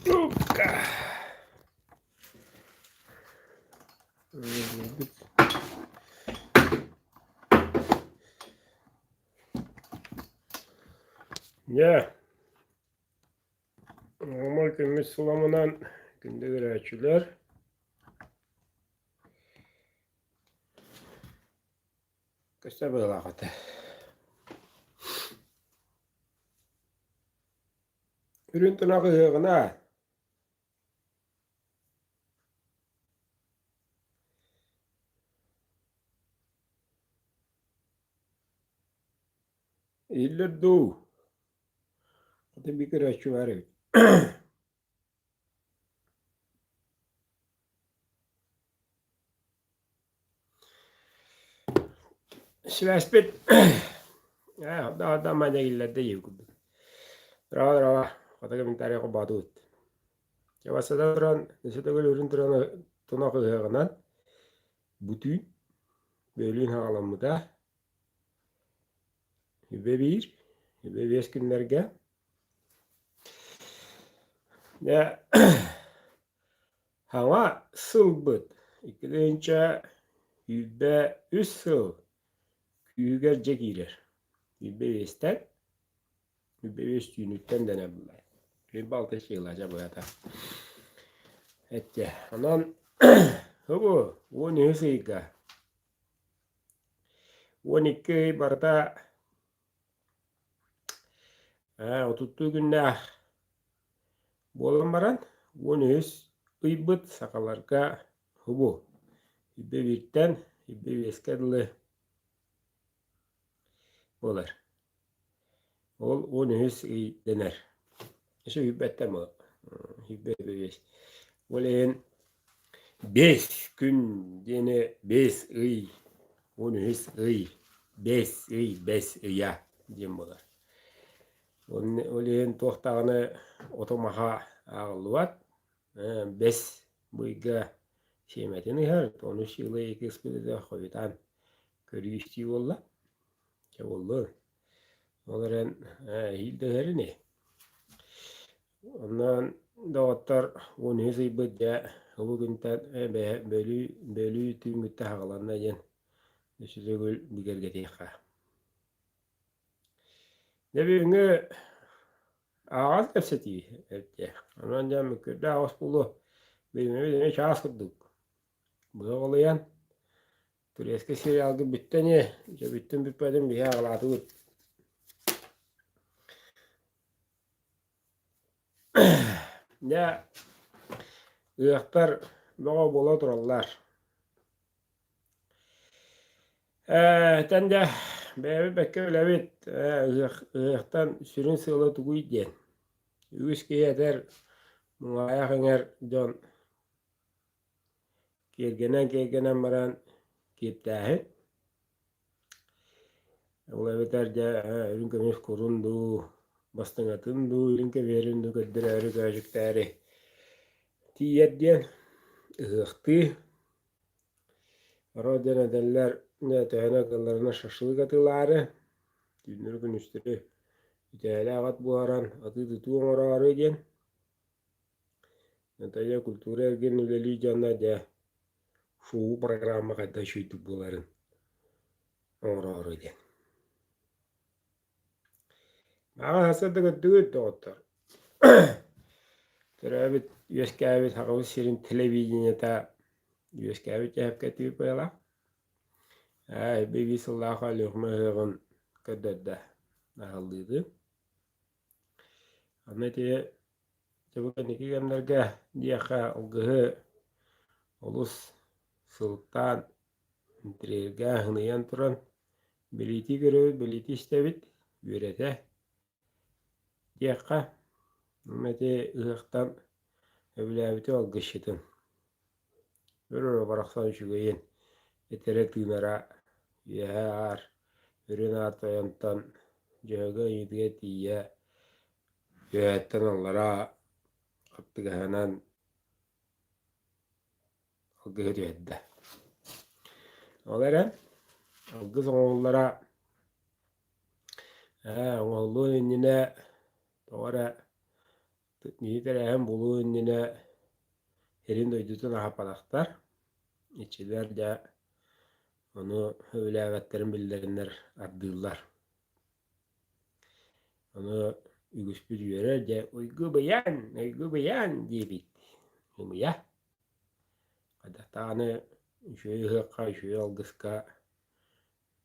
Ukka. Ya. Normal gündüz sulamından günde göreçiler. Kısa böyle akıtı. Ürün tırnakı hığına. İller doğu. Hadi bir göreçi var. Sväspet. Ja, daha mana illa değil. Rava. Kata kami tari ako batut. Cevasa da duran, nese de gol ürün tırnakı hığından. Bütün. Bölün hağlamıda. Hübe bir. Hübe 5 günlerge. Ya. Hava sılbıt. İkilince yüzde 3 sıl küyüger girer. Yüzde 5'ten yüzde 5 günlükten denebilirler. Yüzde 6 şeylerce bu yata. Ette. Anan bu 12 sıyıka. 12 barda oturttuğu günler bolan baran 13 ıybıt sakalarga bu. Yüzde 1'ten yüzde 5'e dılı bolar. Ol 13 dener. İşte hübbette mi? Hübbe beş. Olen 5 gün yine 5 ay. 13 ay. 5 ay 5 aya diyeyim bunlar. Olen tohtağını otomaha ağlıvat. 5 buyga şeymetini her. 13 yılı 2 kısmı da koyutan körüyüştüğü olla. Ya olur. Onların hildeleri ne? Ondan doğatlar 13 ay bıdya bugünden bölü tümütte hağlanna yen. Düşünügül bigergetiha. Ne biringe ağız kapseti ette. Ondan jam köde ağız bulu. Benim şahs kırdık. Bu olayan Türeske serialgı bitteni. Bütün bitmeden bir ağladı. Ya ıhtar bağa bola durallar. Tende bebe bekke levit ıhtan sürün sığla tuğuy diyen. Üskeye eder muaya henger John kergenen maran kiptahe. Ola beterce ürün kömüş korundu. Bastıngatındu ürünke verindu kaddire arı kajıktari. Tiyet diyen ıhtı. Rodyan edenler ne tehene kıllarına şaşılık atıları. Dünür gün üstüne İtali agat buaran atı tutu orarı diyen. Nataya kultura ergen üleli canla de şoğu programa kadar şuytu buların orarı diyen. Mağa hasada göttüğü doğutlar. Terabit yüzkâbit haqavuz sirin televizyoneta yüzkâbit yahap katıyı payla. Bebi sallahu aleyhi mahırın kadadda nahallıydı. Anne çabuk niki gamlarga diyaqa ogıhı olus sultan intrigah hınayan turan beliti görü beliti istebit yürete diyaqa Mete ıhtan evlâbiti algışıtın. Görür baraksan şügeyin etere tınara yahar ürün atayantan jaga yediye tiye yöhetten allara kaptıgahanan algıhır yedde. Olara algız onlara oğlu önüne doğru Niyeterem bulu önüne herin doydutun ahapadaktar. İçiler de onu öyle evetlerin bildirinler ardırlar. Onu ügüspür yörer de uygu bayan diye bitti. Ya. Kadahtanı şöyle hıkka şöyle algıska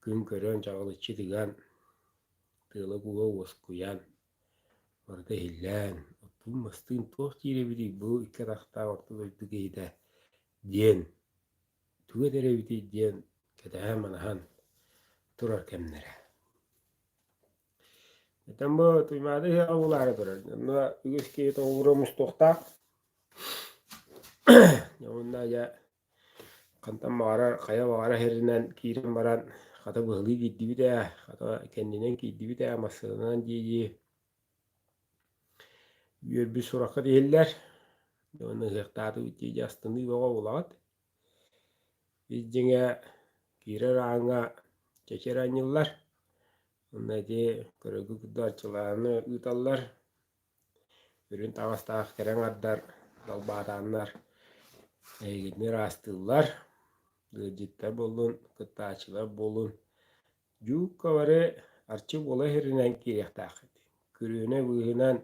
gün körön çağılı çitigan tığlı kuva oskuyan orada hillen bu mastın toh tirebidi bu iki tahta ortada tugeyde diyen tuge derebidi diyen kadaha manahan turar kemnere. Etten bu tuymadı ya avulare durar. Nuna ügüski toğuramış tohta. Yavunda ya kantan mağarar, kaya mağara herinden kirin baran kata bıhlı giddi bir de kata kendinen giddi bir de masasından diye bir suraka değiller. Onu hıhtatı bitti jastını yoga bulat. Biz jenge kire ranga çeçeren yıllar. Onda diye körögü kudarçılarını yutallar. Ürün tavasta keren addar dalbatanlar. Gidini rastıllar. Gıcıtlar bolun, kıtaçılar bolun. Juk kavarı arçı bola herinen kirek takit. Kürüğüne bıhınan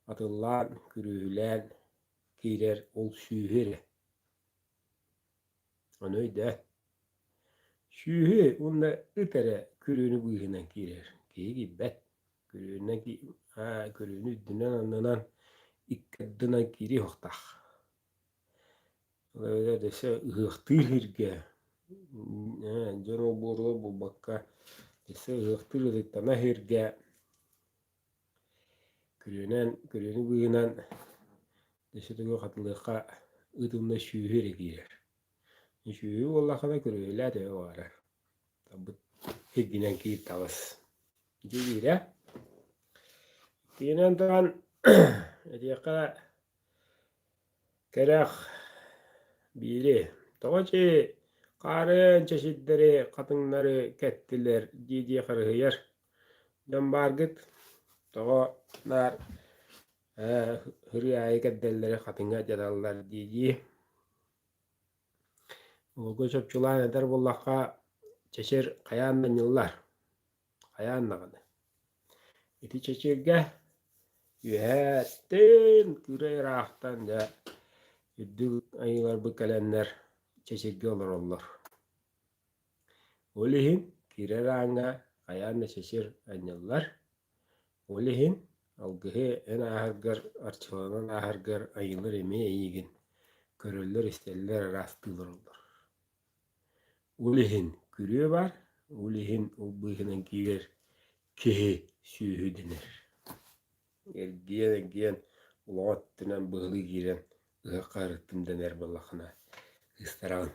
atıllan, kürüğülen kirer ol sühürü. Onu öyle. Sühü onda ıtere kürüğünü bıhınan kirer. Kiyi gibbet. Kürüğünü dünen anlanan ikkadına kiri hoktak. Öyle dese ıhıktır hirge. Canı borla bu bakka. Dese ıhıktır ıhıktana hirge. Kürüğünü bıhınan dese de katılıqa ıdımda sühür girer. Sühür ollakana kürüğüyle de var. Tabi hirginen kiyip tavas. Gire. Kiyinen dağın ediyaka kerek biri. Toğacı karın çeşitleri kadınları kettiler. Didi kırıhıyır. Jan bargıt. Toğalar hırıyayı keddelleri kadınga cadallar didi. Olgu çöpçulan eder bullaka çeşir kayandan yıllar. Kayandan. İti çeşirge yühettin küre rağıhtan da yüddük ayılar bıkalenler çeşirge olur. Olihin kire rağına kayanda çeşir anyıllar. Olihin algıhe en ahırgar arçılanan ahırgar ayılar emeğe iyigin. Körüller isteller rastılır olur. Olihin kürüye var. Olihin o bıhınan kiyer kehe sühü denir. Giyen ulat denen bıhlı giren ıha karıttım dener balakına. Istaran.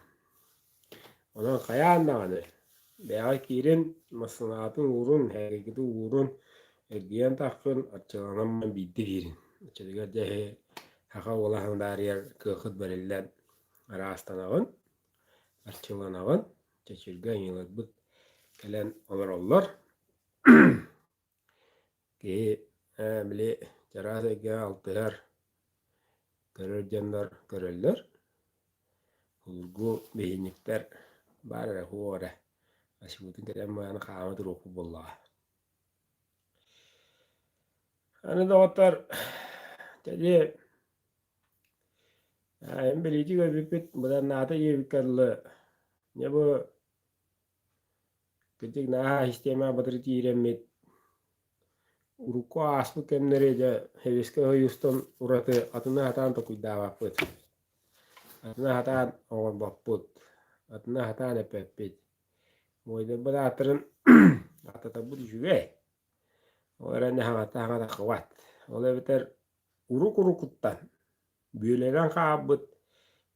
Onun kayandanı. Beğa kirin masanatın uğrun, hergidi uğrun. Giyen takın açılanamman biddi girin. Açıdıga dehe haka olağın dariyar kıhıt bariller arastan ağın. Açılanağın. Çeçirgen yılır bıt kelen olur olur. Ki bile jarasa ge altılar görürgenler görürler. Hulgu beyinikler bara huora. Aşıbıtın kadar mayana kağıdı roku bolla. Hani da otar jadi hem belici göbüpüt budan nata yebikarlı. Ne bu küçük naha istema batırıcı iremmet. Uruko aslı kemnerece heviske hoyuston uratı atına hatan tokuydava vaput. Atına hatan oğan vaput. Atına hatan epepit. Moyda bada atırın atata budi jüve. O erende hangata kawat. Oleh beter uruk-urukuttan. Büyüleren kabut.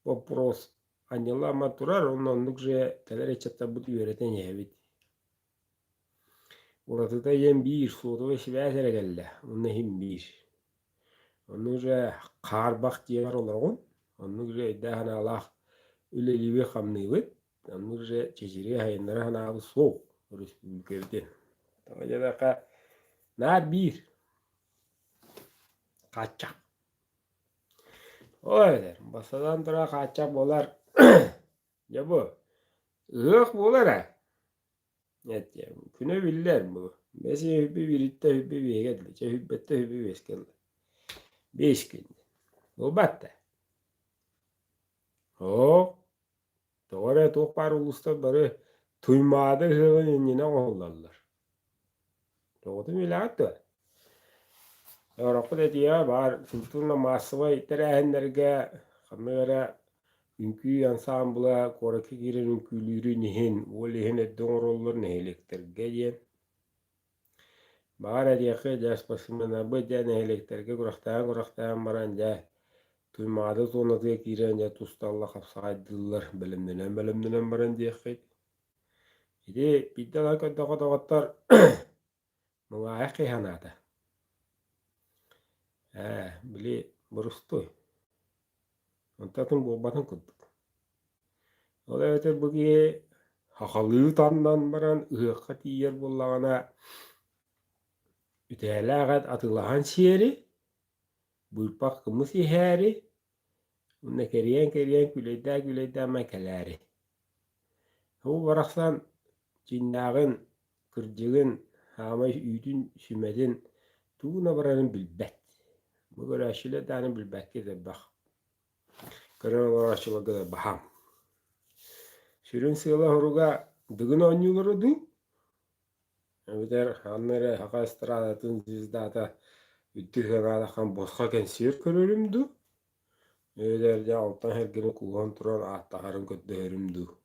Popros anyala maturar onlanduk je teler eçatta budi yöreten yevit. Uratıda yem bir soğudu ve şivesere geldi. Onun hem bir. Onun je karbak diye var olargun. Onun je eddahan Allah öyle livi kamnıyvit. Onun je çeşiri hayınlara hanağı soğuk. Orası büyükevdi. Tamam ya da nar bir. Kaçak. O eder. Basadan tura kaçak bolar. Ya bu. Iğık bolar ha. Evet ya. Küne biller bu. Mesela hübbi biritte hübbi bir geldi. Hübbette hübbi beş geldi. 5 gün. O battı. O. Doğru topar ulusta böyle tuymadı hıvın inine oldular. Doğru mu ilahtı? Yorokku dedi ya var kültürle masıva iterehenlerge kamera ünkü ansambla koraki giren ünkülürü nihin o lihin eddin orollar nehelekterge diyen bağır ediyakı jas basımına bu diyen nehelekterge kuraqtağın baran ja tuymadı zonadıya giren ja tustalla kapsaydılar bilimdenen baran diyakı idi biddalan ködde kodogottor mıngaya kıyanada bili burustoy ontatın bobatın kudduk ola öte bugi hakalığı tandan baran ıhıqqa tiyer bollağına üteğelağat atılahan siyeri buypak kımız iheri unna keriyen küleyda mekelari hu baraksan cinnağın kırcığın hamay üydün sümedin tuğuna baranın bilbet bu göre aşıyla tane bilbet kede bak kırın olarak aşıyla kede baham sürün sığla horuga dıgın onyuları du öder hanları haka istradatın zizdata üttüken alakan bosqa ken sir körürüm du öder de altan her günü kullan turan ahtaharın köddöhörüm du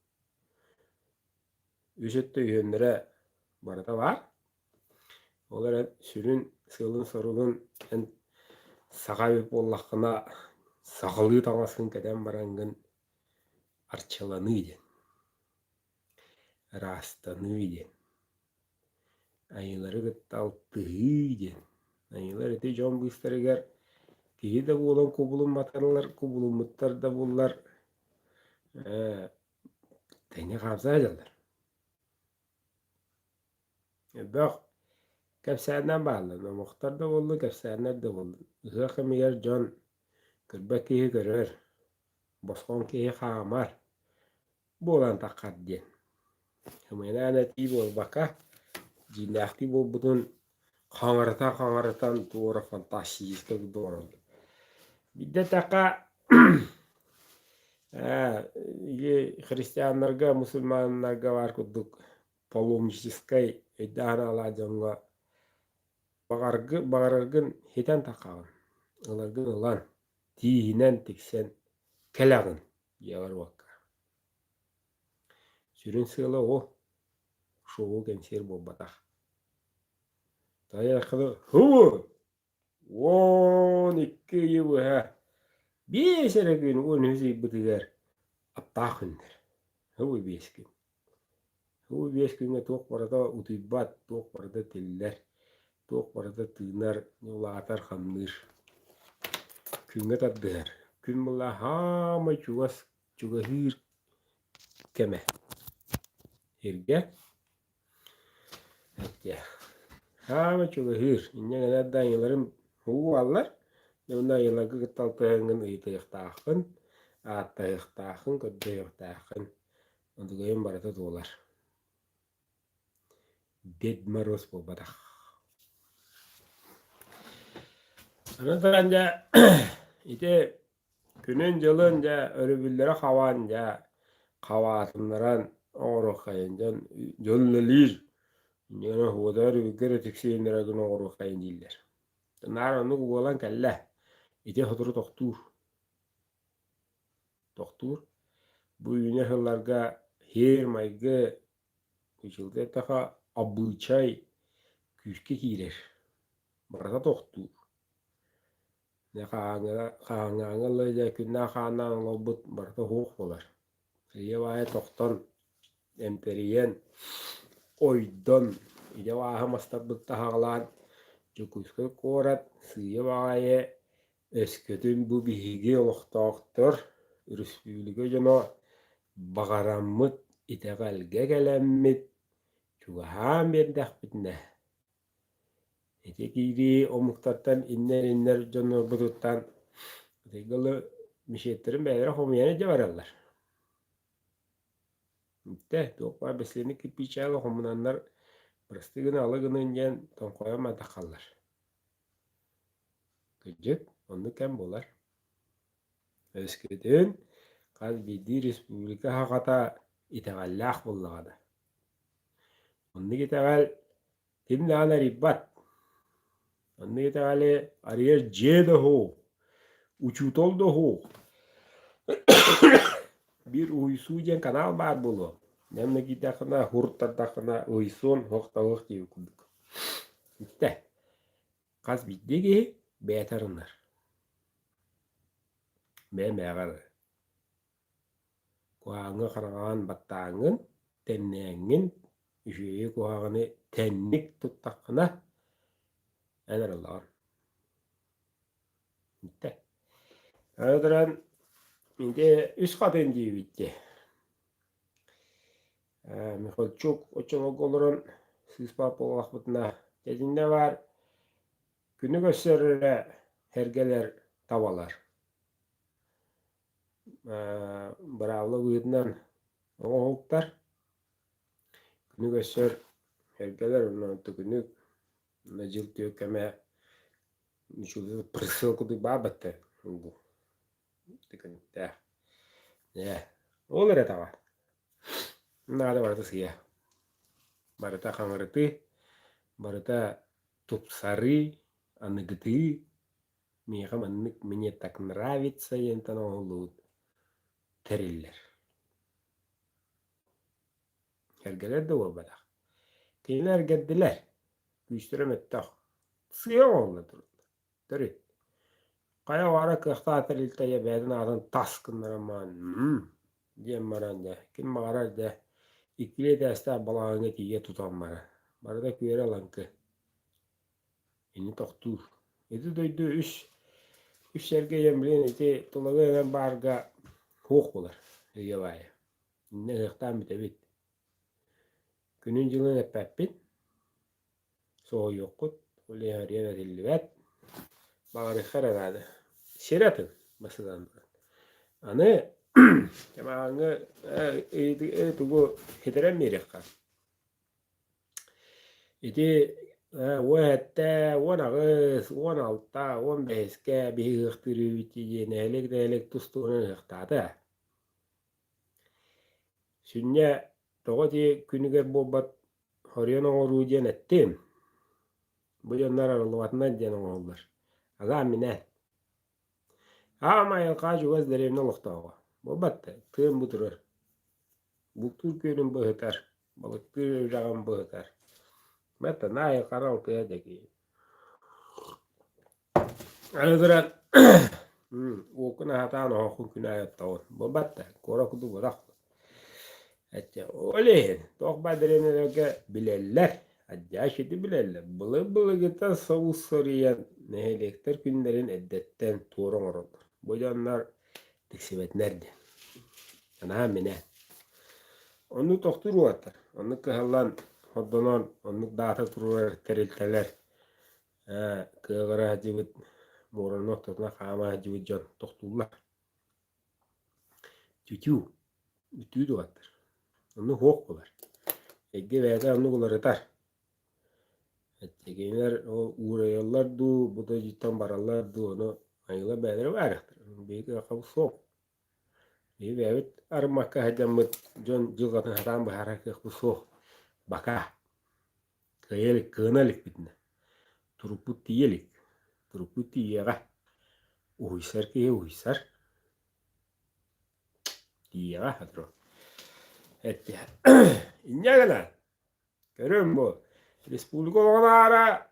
üsette üyenlere barata var olar sürün sığlın sorugun en saqayıp ollaqına saqalığı tamasın keden barangın arçalanıydı rastanıydı ayıları gıttaltıydı ayılar eti jon büsteriger kihi de bulan kubulun matarlar kubulun muttar da bullar teni kapsaydılar bak kapsayından bağlı muhtar da buldu kapsayonlar da buldu ıhı yer jon kırbak kihi görür bosqon kihi xamar bulan taqqat diyen Hımena neti bol baka jinakti bol butun kangaratan tuora fantastis ke doğru. Bir de taka Hristiyanlarga Müslümanlarga var kuduk pаломнической edana alacağınga bağırgın heten takağın ılargın ılan tihinen tiksen kelagın yağar vakka sürün sığla o şovu kemsir bobbata taya kılı hıvı 12 yıvı ha bir sene gün 10 hüzi bitiger aptağındır hıvı 5 gün hıvı 5 günde toq barada utuybat toq barada tiller toq barada tığınar yola atar hamnır künge taddılar kün bulla hama çuga hür keme hirge ya hama çuga hür inne ganadan yıllarım hıvı allar Yunda yıllarga gıttaltığın ıytıyıqtağın, attayıqtağın, köddeyıqtağın. Ondugayın barata dolar. Ded maros bu badaq. Anıtırınca ite günün jılınca örübüllere havanca qavatınlaran oğru kayıncan jöllelir. Yana huvadar ügere tiksiyinlere gün oğru kayın diller. Nar onu kugolan kelle. Ite huduru doktor. Bu yünehillarga her maygı kışıldı taha abıçay küske kirer. Barata doktor. Ne kaağangalı ya künna kaağandan lobut barata hoq bolar. Siye vaya toktan emteriyen oydan ide vaha mastabık tahağlan jukuska korat siye vaya eskötün bu bihigi oloqtaqtır. Respublika jana bagaramıt itegalge gelemmit çugahan berdaqpitne ete kiri omuktartan inner jana buduttan tegalı müşetlerin beyleri homiyene cevararlar. İşte dokma beslerini kipi çayla homunanlar pırastıgını alıgını ingen tonkoyama takallar. Gıcık onu kem bolar. Ösküdün kaz bidi respublika hakata iteğallaq bullağada. Onu giteğal tim lana ribbat. Onu giteğali arıyer jede ho. Uçutol da ho. Bir uysuyen kanal var bulu. Nemne gidakına hurtadakına uysun hoqtağıq gibi kuduk. İşte kaz biddigi betarınlar. Meğer kuağını qarağan battağın tennengin işeyi kuağını tennik tuttakına ener Allah'ın. İşte. Ödüren indi üst katın diye bitti. Mikhalçuk oçoğuk olurun siz papo vakfıtına dediğinde var. Günü gösterir hergeler tavalar. Bıravlı güydünden oğuktar. Günü göster hergeler onu günü Najil diyor keme şurada pırsıl kudu babatte. Bu. Dikkat ya. Ya. Olur ya tava. Nada vardı siyah. Barata kangarıtı. Barata tupsari. Anıgıtı. Miyakam anık minyetak nravitsa yentan oğlu. Teriller. Hergeler de o badak. Kıyılar geddiler. Güçtüremettak. Siyah oldu. Dörü. Kaya vara kıhtatır iltaya bedin ağzın taskınlar aman. Diyem baran da. Kim mağarar da. İkili deste balağını tiye tutan bana. Barada küyere lankı. Eni toktu. Edi doydu üç serge yemliğin eti tulağı hemen barga hoğuk olar. Ege vaya. Ne hıhtan bitebit. Günün yılın epepit. Soğu yokut. Uli hariye ve dillivet. Bağırı kharanadı. Şeratın. Basıdan. Anı Kemangı tugu hitiren mirikka. İti وهتا ونغس ونالتا ونبهسكا به اختريوتي نهلك دهلك تستونن اختاتا. Sünne toğati günüger bobat horyon oğrujen ettim. Bu yanlar aralıvatından jen oğullar. Aga mine. Ama yalqacı gözlerimne loqtağa. Bobatta tığım buturur. Buktur köyün bıhıtar. Balıktır rağım bıhıtar. Meta naya karal kıyadaki. Anıdıran okuna hatana hokun künayet tağın. Bobatta kora kudu bodak. Hatta öyle. Tok badrenelege bileller. Acayip bileller. Bılı gita savus soruyan nehelekler günlerin eddetten tuğran orulur. Bu canlar tiksibet nerede? Ana mine. Onu tokturu atar. Onu kıhallan hoddonon, onu dağıta turur terilteler. Kığıra hacıvıt moran noktasına kama hacıvıt can tokturlar. Tütü. Ütüyü de atar. Onu hoğuk olar. Ege veyde onu kular atar. Ettiğinler o uğrayarlar du, bu da cidden bararlar du, onu ayıla beğenir varıktır. Büyük akıl soğuk. Bir evet armakka hacamıt John Jilgatın hatan baharak bu soğuk. Baka. Kayelik, kığınalik bitne. Turuput diyelik. Turuput diyega. Uysar ki uysar. Diyega hatro. Etti. İnce gana. Görün bu. Respublika olanara.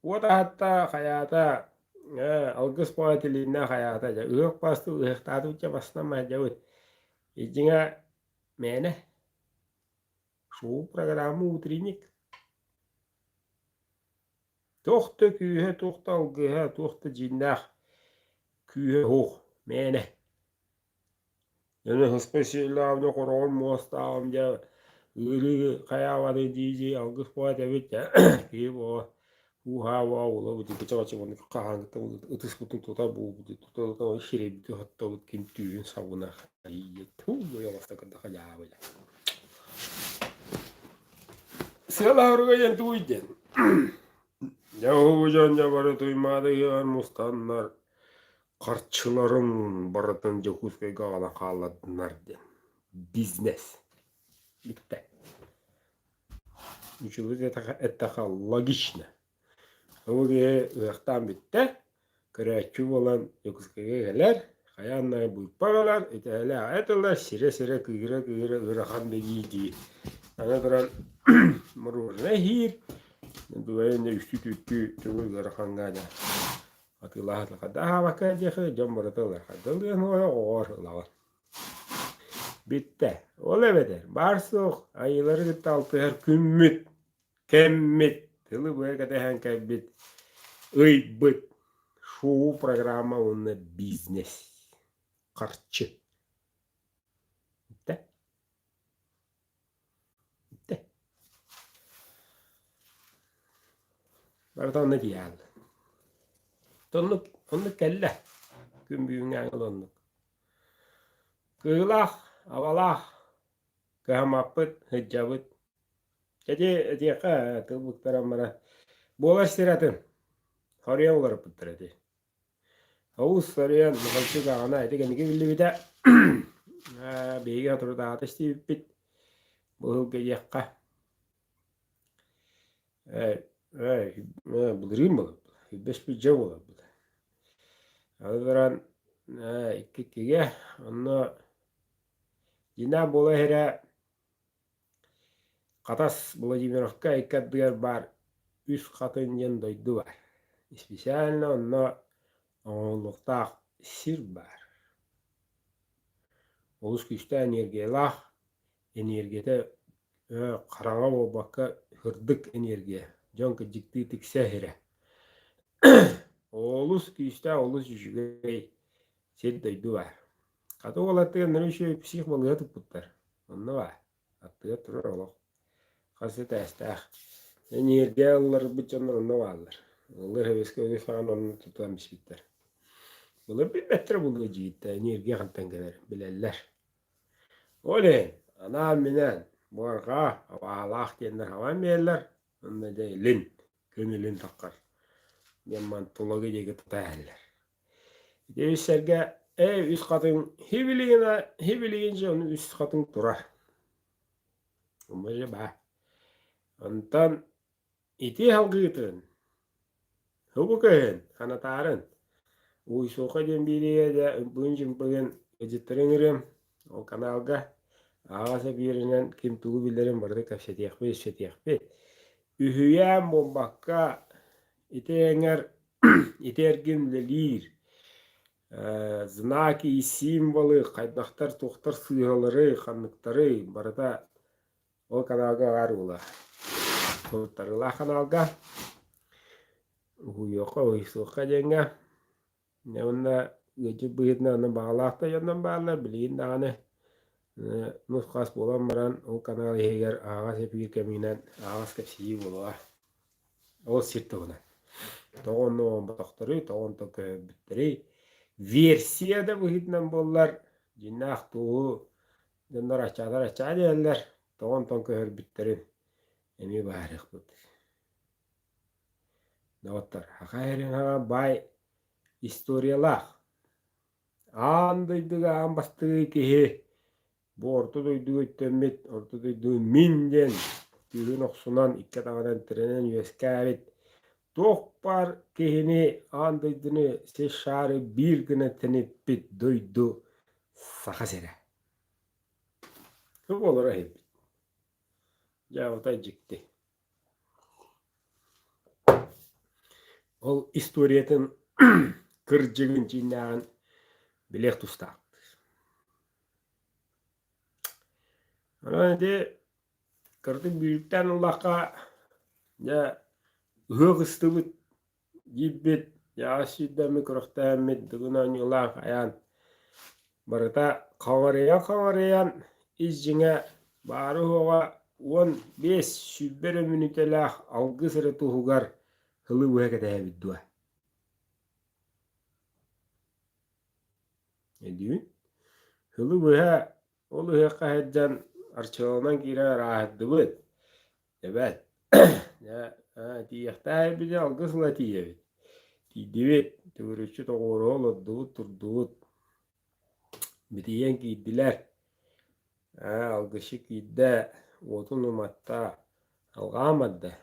O da hatta hayata algıs poğatilinne hayata. Iğık bastı, ığıktadı uça basına mahcavut. İçine mene. Şu programı utrinik. Tohta kühe, tohta algıha, tohta cindah. Kühe hoğ, mene. Yani hıspesiyle avda koron muasta amca. Iğırı kayavadı diyici algıs poğat evet ya. Ki bu уһаа ула бу дичагачын кахангыта ытыс бутун тута бу тута ширебди хаттабыт ким түйүн сабына ту яласта кында хаябыла сылаарга янты уйден яужан жабары туймады яр мустаннар карчыларын баратын жокускай гала каладынар ден бизнес битте училы это логично Оге ыахтан битте, көрәчү болан жокускайга келер, хаяннай буйпагалар, этәле айтылар, сире-сире кыйра ырахан бегиди. Ана туран мурурна хир, дуайында үстү-түттү түгүл ыраханга да. Атылахатлыка daha бака дехе, жомбаратылар хадылдын оор ылавар. Битте, ол эбедер, барсук, айылары гытта алтыгар күммүт, кеммит, тылы буэга тэхэн кәббит, ыйбыт, шоу программа онна бизнес. Карчы. Битте. Битте. Барда онна диял. Онны кәллә. Күн бүйін аңыл онны. Кыылах, авалах, кәмаппыт, хыджабыт. Jadi dia ka tu buktara mana bola istirahatın hariyan olarak buktara Havuz hariyan makalcı ka ana itu kan kita billi bida bega terus dah atas tipit bohong kaya ka belirim bola beş bir jauh bola Aduran ikkiga onu jina bola hera Катас Владимировка иккадыгар бар үс катын ен дойду бар. Специально онно оңолуктаах сир бар. Олус күстә энергиялах, энергияте караңа болбакка хырдык энергия. Жонка жикти тиксе хере. Олус күстә олус жүгей сир дойду бар. Каты олаты нөрөшө псих болгатып буттар. Онно бар. Атты турар олох. Касы тәстәх. Энергиялар бутчаннар онно алар. Олар хевеске өйдө фаган онно тутам бишбиттер. Булар беттер булды жиитте энергия кантан келер билеллер. Оле, ана менен буарга авалах дендер хаван беллер. Онда дейлин, көнүлүн таккар. Яман тологы деге тутайлар. Дейсерге үс катын хибилигинче оны үс катын тура. Умаже ба. Ondan iti halgıtın. Hubukın, anataren. Uysoka dembiriye de bunjum bugün gecetlerim o kanalga. Ağasa birinden kim tuğu bilirim vardı kafşetiyakbe. Ühüyen bombakka iti enger iti ergin lelir. Знаки, символы, кайдактар, тоқтар, сыйгалары, ханныктары барда o kanalga var ola. Tarıla kanalga uyuqa uysuqa jenga ne onda gece bıyıtna onu bağlaqta yandan bağlar bilin dağını nusqas bolan maran o kanal eger ağas epir keminen ağas kapsiyi bola o sirte ona toğonno baktarı toğon toke bittiri versiyada bıyıtnan bollar jinnaq tuğu jannar açadar yerler toğon tonke her bittiri Emi barık bu. Notar. Hakayrin ha bay istoriyalar. Andıydıga ambastığı ki bu orta duyduğu temmet, orta duyduğu minden tühün oksunan iki tağdan trenen yüzkavit. Tohpar kihini andıydığını seşarı bir güne tenip bit duydu sakasere. Bu olur hep. Javata jikti. Ол историятын кыржыгын жинаған билек тустақты. Ана де кырдың бүйіктен ұлаққа ұғыстыбыт жиббет яшидамы күріқтәмет дүгінен ұлақ аян барыта қаңариян из жыңа бары оға 15 сүббері мүнітелақ алғы сыры тұғығар hılı buha kadar bidduha. Ne diyorsun? Hılı buha olu hıqa hedden arçağından kira rahatdı bu. Evet. Ya tiyakta bir de algısla tiye. Tiye tüvürüçü doğru oldu turdu. Bitiyen giydiler. Algışı giydi. Otun umatta algamadı.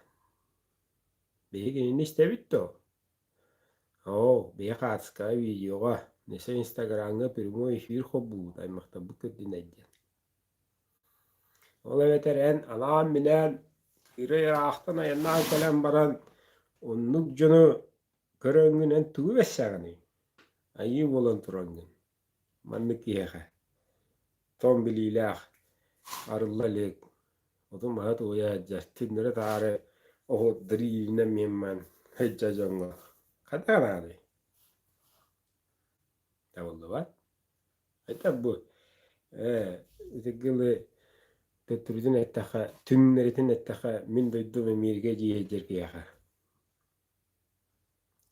Beğeni işte bitti o. Beğen atska videoga. Nese Instagram'da primo efir hobu. Daymakta bu kötü nedyen. Ola veteren anam bilen kire yaraqtan ayandan kalan baran onnuk jonu köröngünen tuğu besağını. Ayı bolan turangın. Manlık yeğe. Tom bililah. Arılla lek. Odun mahat oya jastinlere tare. Oho diri nemmen. Hecca jongo. Kadar abi. Tavallı var. Hatta bu. Zıggılı Tötürüzün ettaxa, tümneritin ettaxa min doydu ve mirge cihecer kiyaxa.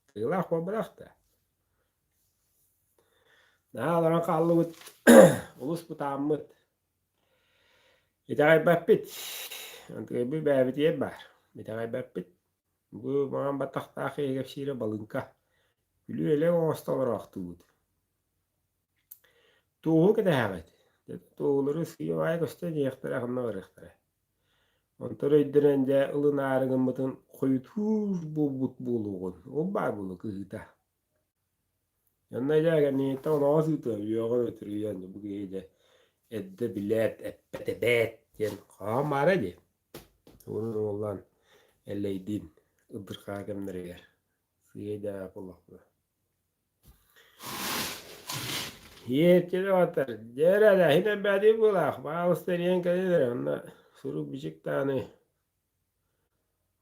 Kıyılaq o bırak da. Daha alan kallı bıt. Ulus bu tamıt. Bitagay bappit. Antı bir bäbit yeb var. Bitagay bappit. Bu mağan bataqtaqı egep sire balınka. Gülü ele oğastalar aqtuğud. Tuğu kede haqet. Tuğuları sıkıyor ay göster yeğtara xanna varıqtara. Ontara iddirende ılın ağrıgımıtın koyutur bobut buluğun. O bar bulu kıhıta. Yanına jagan niyette ona asıta. Yoğun ötürü yandı bu geyde. Edde bilet, eppete bet. Yen kağım var edi. Onun olan elleydin. Idır kakemleri yer. Sıyeda kulaklı. Yiyetçede batar. Cerada hine bedi bulak. Bağlıstır yen kadidir. Onunla suru biçik tane.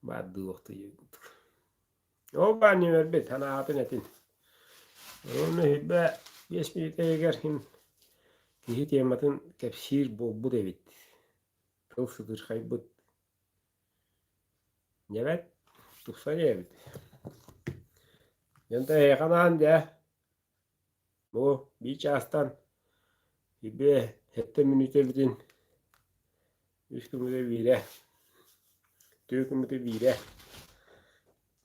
Baddı vakti yıkıdık. O bani verbet. Hana atın etin. Onu hibbe 5 minute eger him. Kihit yematın kepsir bu devit. Kıl sıdır kaybıt. Evet. Tuksa devit. Yanta yakanan de. Bu bir çastan. Hibbe hette minute bitin. Üstümüze vire. Tüyükümüze vire.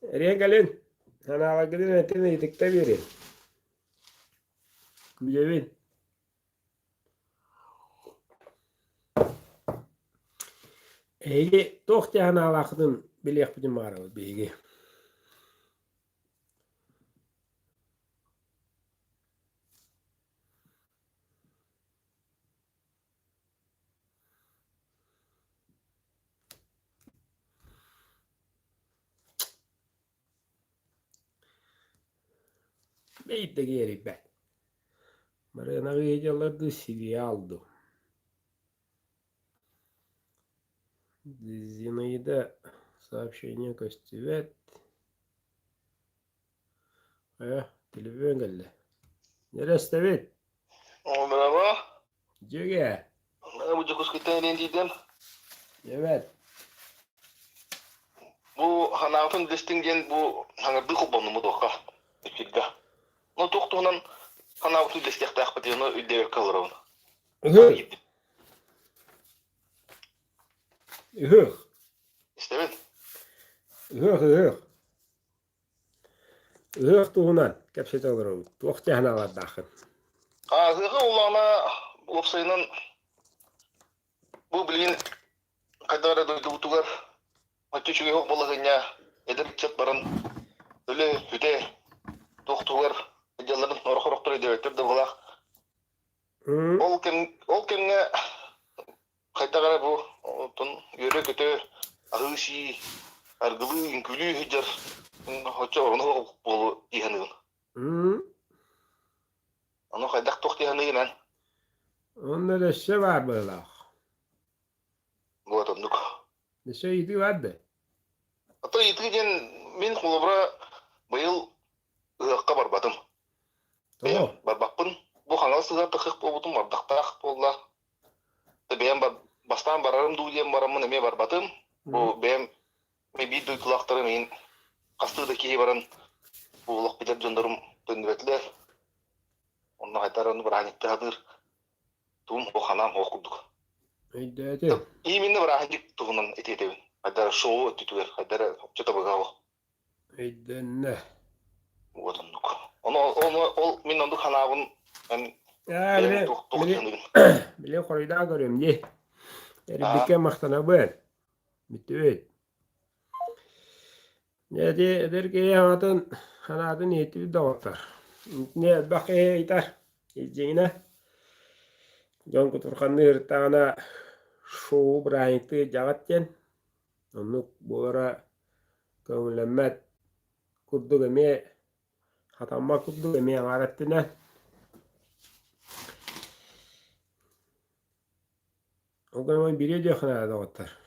Eriye gelin. Hana alakadın etine yetikte verin. Gücevin. Egi tohti hana alakadın bilek bitin mağara beygi. Beyit de geri ben. Marana geceleri siviye aldı. Зинаида сообщение Костевет. Telefon geldi. Neresi evet? Merhaba. Cege. Bu Cokuz Kıtay'ın dedim. Evet. Bu hanatın destingen bu hangi bir kubonu mu doka? İçilde. No doktorun hanatın destek yaptığını üdeye kalırım. Hıh. Hıh. İşte ben. Hıh. Hıh tuğunan. Kapset alırım. Tuğuk cahnalar dakın. Hıgı olana opsayının bu bilgin kadar da tutugar. Hatta çünkü yok balığınya edip çat baran öyle hüte doktor jaların orok ediyor de bulak. Ol ken Kayda bu ton yöre kötü ahışı argılı inkülü hıcar hoca onu bolu ihanın. Onu kaydak tok ihanın lan. Onda da şey var böyle. Bu atonduk. Ne şeydi vardı. Ata yitkigen min kulubra bayıl ıhakka barbadım. Tamam. Barbakpın bu kanal sığar tıkık bobutum bardaktak bolla. Beyan bastan bararım duyen baramın eme barbadım. Bu beyan bir duy kulakları min kastı Hıdaki baran buğulak bilir canlarım döndüretler. Onunla haytarını bırakıntı hadır. Tuğum hoğanam hoğulduk. Öydü. İyi minne bırakıncık tuğunan etedevin. Haydara şoğu ötütüver. Haydara çöte bağı. Öydü ne? Odunduk. Onu min onduk hanabın ben Ya benim bile tuğuk bile yandıgın. bile koyda görüyorum diye. Aha. Eribike mahtana bu. Bitti. Ne diye eder ki hanadın niyeti bir dağıtlar. Ne bakıya iter. İzceyine. Jon kuturkanı yırtağına şoğu bırakıntı cağıtken. Onu bu ara köngülenmet kudduk eme hatamma kudduk eme ağarettine. O zaman biri diyor kana dağıtlar.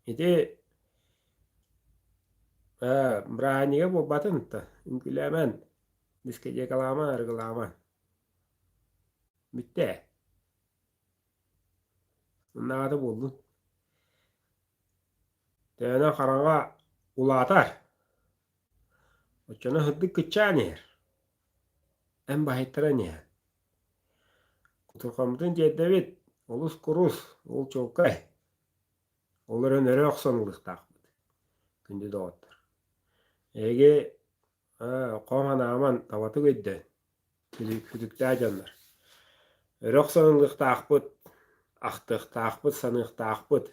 İdi bırakıncıya bu batın da. İnkülemen. Diskece kalama argılama. Bitti. Bunlar da buldun. Tene karanga ulatar. Oçana hıddık kıçan yer. En bahittiren yer. Kuturkamdın ceddevit. Olus kurus. Ol çokay. Olların ere oksanılık takbıdı. Kündü doğatlar. Ege qoğana aman tavatı gödden. Küdüktä canlar. Ere oksanılık takbıd. Aktıq takbıd sanıq takbıd.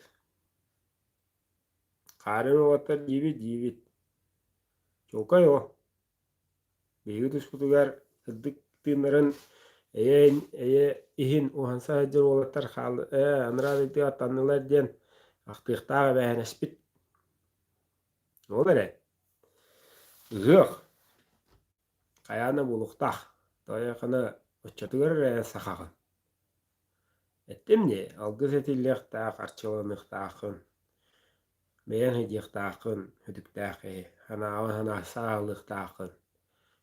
Karın oğatlar jibit. Çokay o. Begi tuşkutugar hıddık tınların eye ihin uhansa hajır oğatlar xalı. Anıradıkta atanılar den. Aktığıqtağı bähänespit. Olar Gık. Kayana buluqtaq. Toyaqına öççatıgar saxaqın. Ettim ne? Algız etilleqtaq, arçılınıqtaqın. Beyan hediqtaqın, hüdüktaqı. Hana sağlıqtaqın.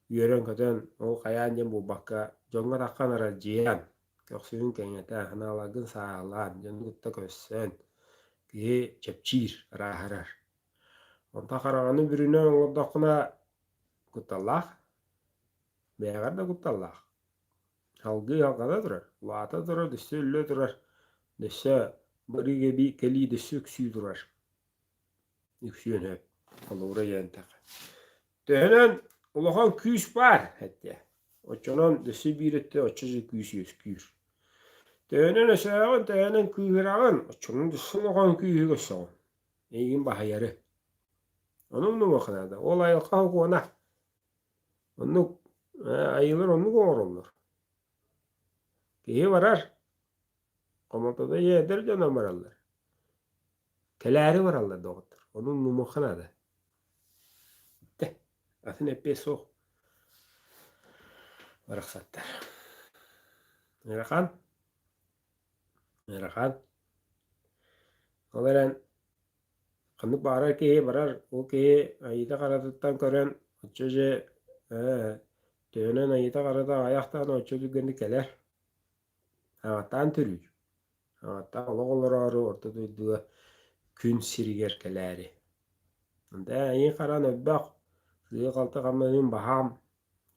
Yörön kötön, o kayan jem bu bakka. Jonga taqan ara jiyan. Köksüün kenyete, hana alagın sağlan. Jon gutta kössön. Ki çepçir, raharar. Onta qarağını bürüne oğladaqına kutalaq. Beğer de kutalaq. Halgı halkada durar. Lata durar, düşse ülle durar. Düşse bari gibi keli düşse üksü durar. Üksüyün hep. Kalora yentak. Tehenen ulağan küs var hatta. Oçanan düşse bir ette oçacı küs yüz küs. Tehenen aşağıdan tehenen kühürağın. Oçanın düşse ulağan kühü gösağın. Egin bahayarı. Onun nu bakınada. Olay alqağı kuana. Onu ayılır onu koğurulur. Kehi varar. Komantada yeder canım vararlar. Keleri vararlar doğrudur. Onun numukana da. De. Atın epey soğuk. Varaksattır. Merakan. Olaran. Kanık bağırar kehi varar. O kehi ayıda karadıktan kören. Açıcı. Dönen ayıda karada ayaktan açıcı gönlü keler. Havatan türür. Havatan oğulları arı orta duyduğu kün siriger keleri. Onda ayı karan öbbaq. Suyu kaltı kamanın baham.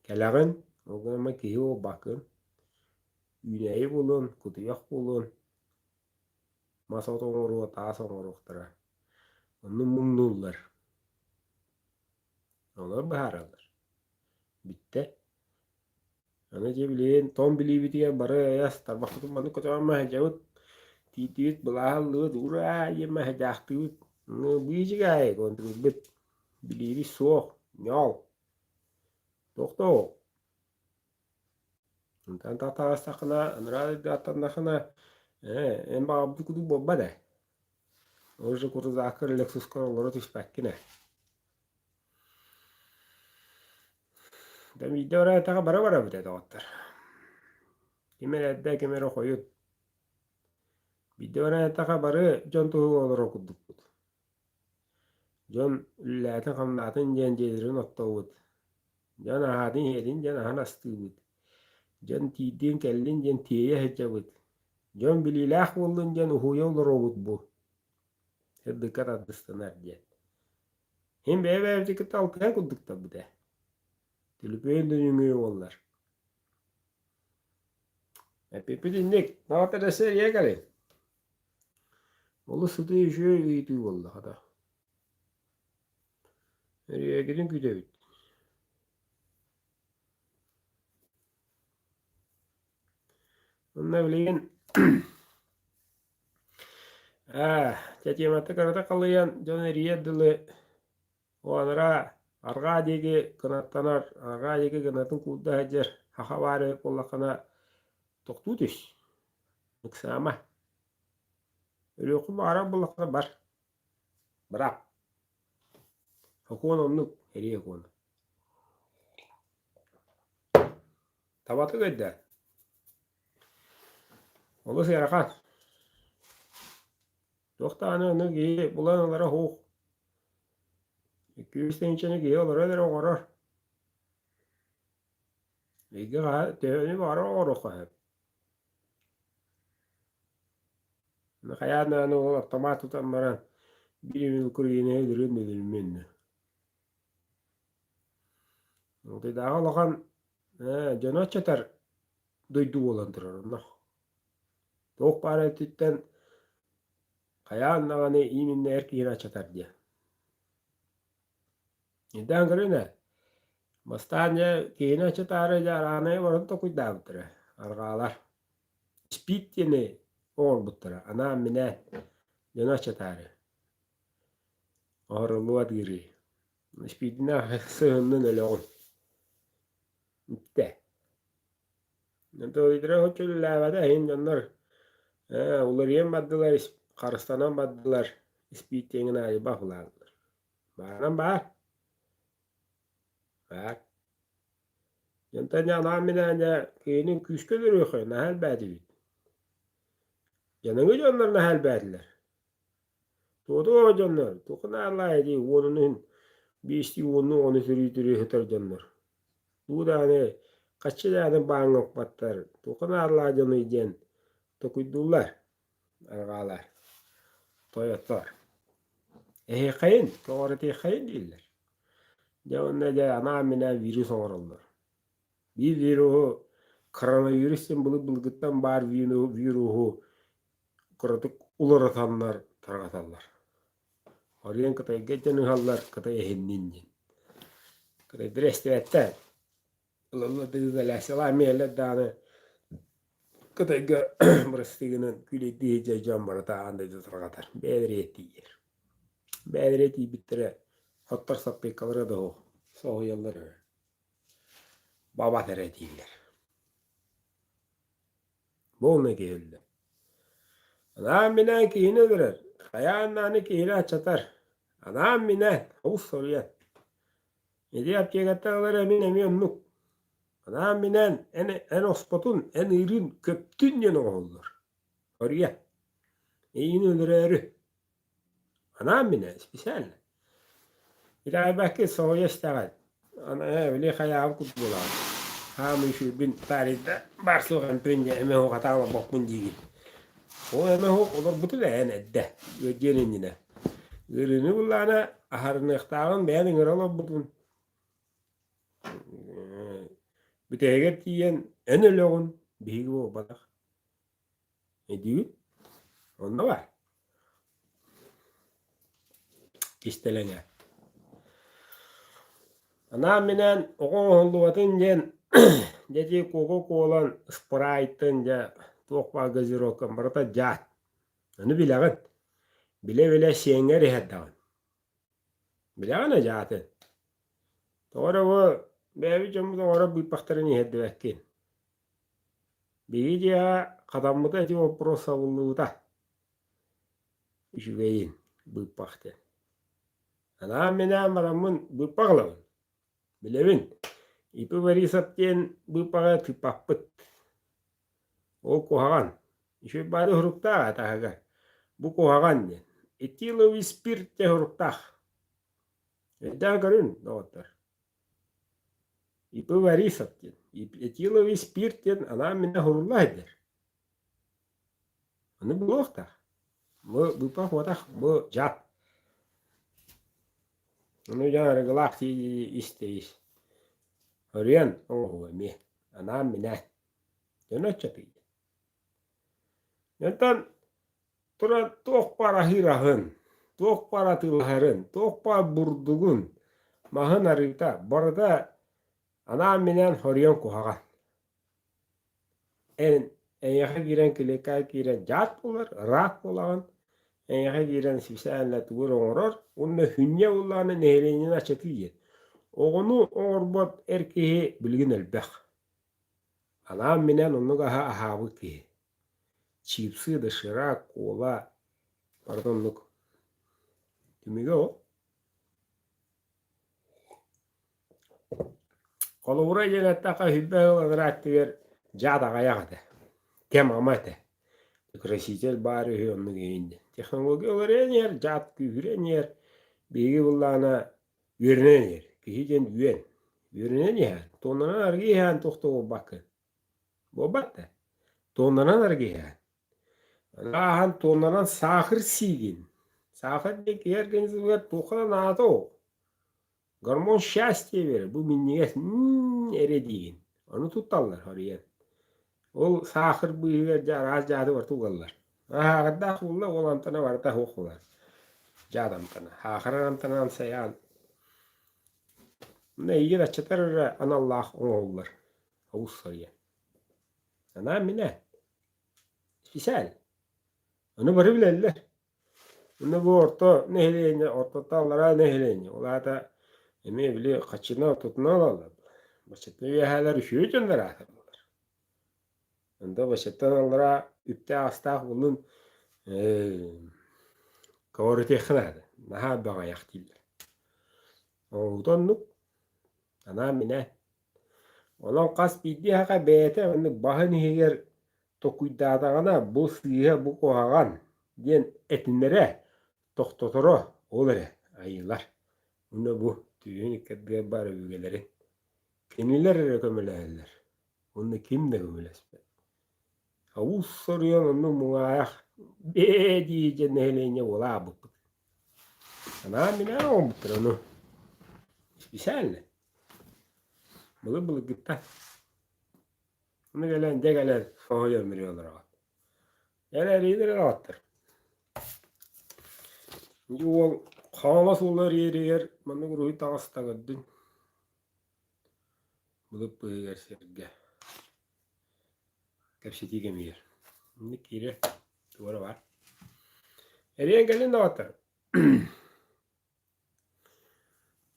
Kelagın. Oğlama kehi o bakın. Yüneyi bulun. Kutuyak bulun. Masa otoğuru taas oğuruqtıra. Onu mumnullar. Onlar baharalar. Bitti. Ana cebileyin tom bilibitiye barı ayas tarbaqtım bana kocaman hajavut. Titiyut belahalı dura yema hajahtut. Biji gay kontribut. Bilibi soğuk. Nyol. Doktor. Entan tata asakna anrada datandakna en bağımlı kudu bomba da. Orada kutu zakır Lexus korolları tüşpekkine. Da midde oraya taka bara bide dağıttır. Kimere edde kimere koyut. Midde oraya taka barı jon tuğu olur okuduk. Jon ülletin kamdatın jencelerin ottavut. Jon ahadin hedin jon ahan astığıt. Jon tidin kellin jon tiye hecabut. Jon bililah buldun jon uhuya olur okut bu. Hıddıkat addıstınar diye. Hem evde kıt altıya kulduk da bu da. Tülüpüğün dönüngü onlar. Pepe dindik. Ne kadar seriye gelin. Olu sıdı işe iyiydi vallahi da. Nereye gidin güdevit. Onunla bileyin. Çeçematı karada kalıyan caneriye dılı o anara arga degi kınattanar arga degi kınatın kulda hacer haka bari kollakana toktudus nuksama öyle okum ara bullakana bar bırak hakun onluk heriye konu tabatı gödde onu seyrakan doktanı onu giyi bulanlara hoğ 200 içine giyi olara der orar Ege tevni var oruqa hep. Hayatna onu otomatik tamaran bilim kuruyene edirin edilmeni. Onu da alakan cana çatar duydu olandırar onu. Çok para titten hayatna hani ininle erkeğine çatar diye. Neden görüne? Bastanya kine çatar jarane varın to kuidavtre. Argalar. Spit yine olbutra. Ana mine cana çatar. Aruluat giri. Spitna sığının öyle on. Mitte. Ntoydra hoçul lavada hin jonlar. Ular yem baddılar, Karıstanan baddılar. İspit yengin ayı bakılarlar. Baran bar. Bar. Yantanya namina kinin küskülür yok. Nahal badi. Yanıngı jonlar nahal badiler. Todo o jonlar. Tokuna Allah edi. Onun bisti onu sürütürü hıtar jonlar. Bu da ne? Kaçı da bağınık battar. Tokuna Allah canı iden. Tokuydular. Argalar. Toyotlar. Kayın. Doğru kayın değiller. Javanda da anamina virüs oğrullar. Bir virüsü koronavirüsten bulguttan bar virüsü kuratık ularatanlar targatallar. Oryan kıtay geçen hallar kıtay ehennince. Kıtay direstevetten. Ulanla dıgıla selamiyelle dağını kıtay burastiginin külü diyece jambara tağında da targatar. Bedriyeti yer. Bedriyeti bittire. Hattar sappı kalır da o. Soğuk yıllar öyle. Baba tere değiller. Bu ne geldi? Anam minen kihine verir. Kayanlarını kihine çatar. Anam minen. Havuz soruyan. Ne diyap çekatağlar emin emiyorluk. Anam minen en ospotun en irin köptün yanı olur. Oraya. İyin öldürür. Anam minen. Spesiyal. İlahi belki soğuya iştegal. Ana öyle hayal kutbular. Hamu şu bin tarihte barsoğan pünce eme o katama bakın digi. O eme o olur butu da en edde. Göcenin yine. Gırını bullana aharını ihtağın beğenin ırala butun. Büteğe diyen en öleğin bihi o badak. Ediyor. Onda var. İstelene. Anam minen oğun holluvatın jen Jadi Coca-Cola Sprite'ın ja tokpa gazirokan barata jat. Onu bilagan. Bile şenger heddagan. Bilagan jatın. Tora bu bevi jamu ora bir paktarını heddevekken. Bihi ja kadamıda ti o prosavulluta.Üşügeyin bir paktı. Anam minen maramın bir paklavan. Bilevin. Ipu bari sapien bupaga tipapet. O kohagan. Isu baru hurukta tahaga. Bu kohagan ya. Itilo wispir te hurukta. Eda karun dokter. Ipu bari sapien. Itilo wispir te ana mina hurullah eder. Anu bulokta. Bu bupa hotak bu jat. Onu janarı gılak isteyiz. Hörüyen oğu emi. Anam mine. Dönöt çapıydı. Yontan tura tok para hirahın. Tok para tılharın. Tok para burdugun. Mahın arıta. Barada anam minen hörüyen kuhagan. En yaha giren kileka giren jat bular. Rak bulan. En yaha giren sibsaanla tugur oğror. Onunla hünye ulanı nehrenin açatıydı. Oğunu oğurbot erkeği bilgin elbek. Anam minen onu gaha ahabı ki. Çipsi dışarı kola. Pardonluk. Tümüge o. Kolu buraya jenettaka hübbe olarak ver. Jada gayagda. Kem amate. Krasitel bari hüyonlu geyindi. Teknoloji öğren yer. Jat küfren yer. Bilgi bullana yürünen yer. Kihicen üyen. Yürünen yer. Tonlanan argi yer. Tohtu bakın. Bu battı. Tonlanan argi yer. Ahan tonlanan sahır sigin. Sahır de kiyergeniz var. Tokadan ato. Gormon счастье verir. Bu minniget ere deyin. Onu tutallar hariyen. Ol sahır bu hiver az cadı var tugallar. Aha gadda kulla olantana var da hokular. Cadam tana. Haharan tanan sayan. Ne iyi de çıtır anallah oğullar. Havuz hariyen. Ana mine. Güzel. Onu bari bilerler. Onu bu orta nehleyince, orta tallara nehleyince. Ola da emi bile kaçına tutuna alalım. Başıtlı üyeler üşüyor canlar ahırlar. Onda başıttan allara üpte astaq bulun kavarıtı yakınadı. Naha bağa yaktiller. Oğudan nuk. Ana mine. Olan kas biddi haka beyete onu bahın higer tokuydadağına bu sıyıha bu koğagan diyen etinlere toktotoro olur ayılar. Onu bu tüyün ikkatga bar ügeleri. Kimiler kömülerler. Onu kim de kömülesme. Havuz soruyor onu muayak. Be diyece nehleyince ola bu. Ana mina o butur onu. Güzel ne? Bılı bılı gitti. Onu gelen de gelen soğuk ömürüyorlar. Geler iyidir rahattır. Yol kağıma sular yer. Bana ruhu tağısta gördün. Bılıp bıyıgar serge. Kapsiti gemir. Ne kire. Duvara var. Eriyen gelin de atar.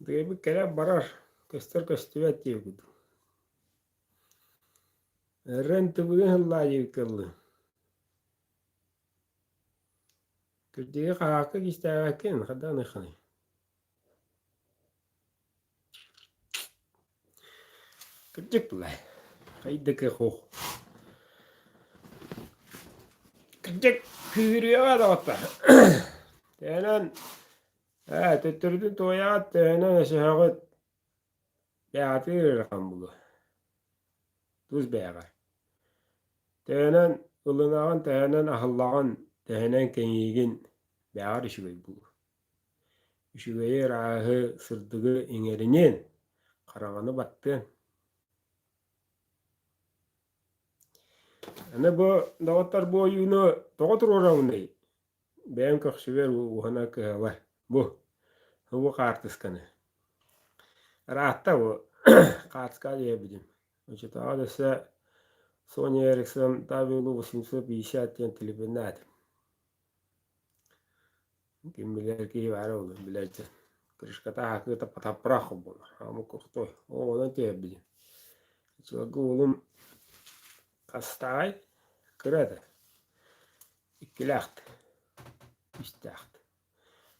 Dege bir kere barar. Köster köstüvet diye kudu. Renti bugün hılla yıkıldı. Kırdığı kağakı isteğakken kadar nıkhani. Kırdık bulay. Kaydıkı hoğ. Kırdık kuyruğa da atar. Tenen tötürdü toya tenen aşağı beğatı rakam bulu. Tuz beğar. Tenen ılınağın tenen ahıllağın tenen kenyigin beğar işi bulu. Işıgayı rahı sırdığı inerinin karağını battı. Ana bu dağıtlar bu oyunu dağıtır oranı. Ben kakşıver uhana kahva. Bu. Bu kartıskanı. Rahatta bu. Kartıska diyebilirim. Значит, adrese Sony Ericsson W850 diyen telefonunu adım. Kim bilir ki var olur bilirdi. Kırışkata hakkı da pataprak bu. Ama koktu. O onu diyebilirim. Çünkü oğlum kastay kırada. İkilaht. İstaht.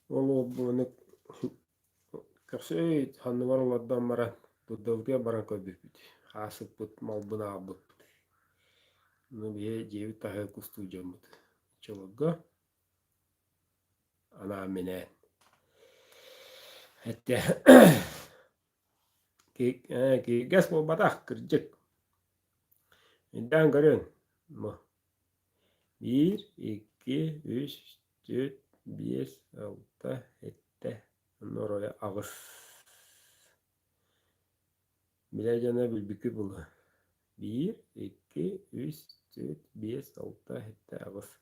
Oğlum bunu Kapsay hanı var olardan baran. Dudavdiya baran köbüpüdü. Hasıp bıt mal bına abıp. Bunu bir cevi tahı kustu camıdı. Çolga. Ana mine. Hatta ki gas bu batak kırcık. İnden görün. Bu. 1, 2, 3, 4, 5, 6, 7, Onun oraya ağız. Bileceğine bilbiki bulu. 1, 2, 3, 4, 5, 6, 7 ağız.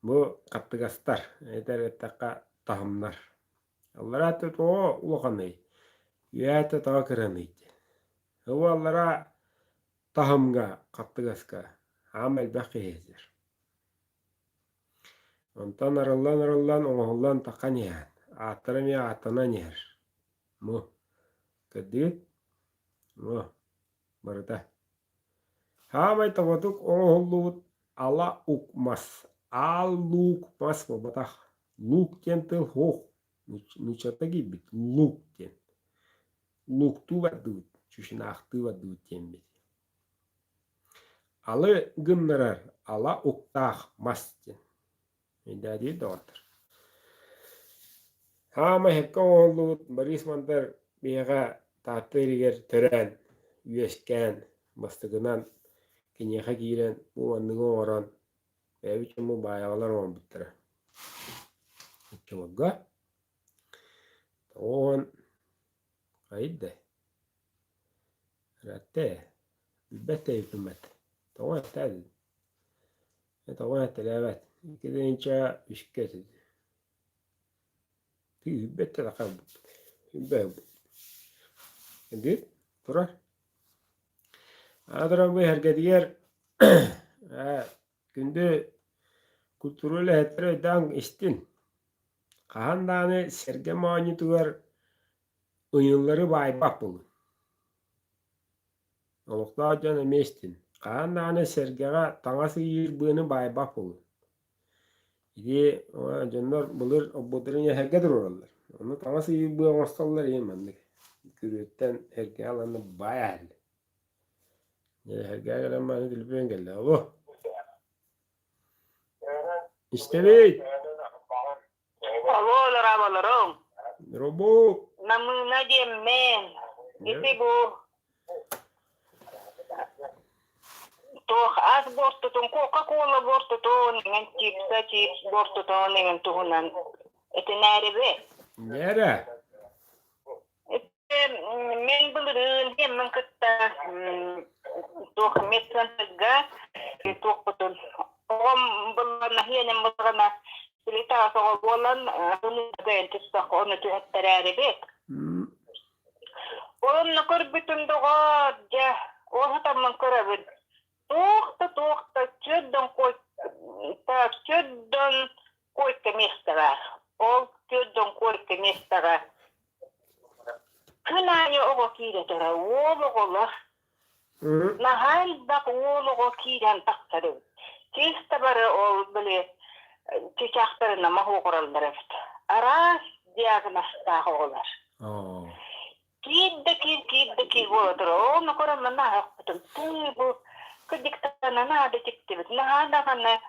Bu kattıgastar. Eder ettaka tahımlar. Allara tut o ulağanay. Yüyete tağa kıranıydı. Hava allara tahımga kattıgaska. Amel baki hezir. Ondan arallan oğullan takan yan. Atırım ya atanan yer. Mu. Kedit. Mu. Barda. Hamay tabatuk oğullut ala ukmas. Al luk mas mı batah. Luk kentil hoğ. Nuçata gibi. Luk ken. Luk tu vadut. Çüşünak tu vadut ken. Alı gınnarar. Ala uktah mas ken. Jadi dokter. Hama hekka oğullut baris mantar biyaga tahtiriger tören. Üyesken. Bastıgınan. Kinyeha giren. Bu andığı oran. Bebiçim bu bayağılar on bittire. Çabukga. Oğun. Kayıdde. Ratte. Bette hükümet. Tamam etedi. Tamam etedi evet. Gidince işket edildi. Bette de kaldı. Hübbe. Şimdi durar. Adıran bu herkes diğer günde kültürel hetere dan istin. Kahandane serge mani tugar oyunları baybak bulun. Olukta can mestin. Kahandane sergega tangası yir bunu baybak bulun. İdi canlar bulur obodurun ya herkedir oralar. Onu tangası yir bu amastallar yemendik. Kürüyetten herkese alanı bayağı. Herkese gelen bana dilpen geldi. Alo. İşte bey. Alo, larabalarım. Robo. Namına men. İti bu. Toh az bortutun, Coca-Cola bortutun, ngen chips bortutun, ngen tuhunan. Iti neribe. Nere? Iti men bulurun, hemen kıtta. Toh metran tega. Toh putun. Om bulana hiyenem bulana. Silita sa bolan, bunu da entistak onu tuhattararebek. Onun kurbitun doğa, ja, o hatamman kurabit. Tuhta, çöddön koyka mestara. O çöddön koyka mestara. Kınayı oğu kiretara, oğlu. Nahal bak oğlu kiren taktırı. Kista barı o böyle çiçaklarına mahu kurallar. Aras diagnasta oğular. Kidda oğudur. Onu kuramın nahakutun. Bu kıdıktana nada çıktı. Nahada kanna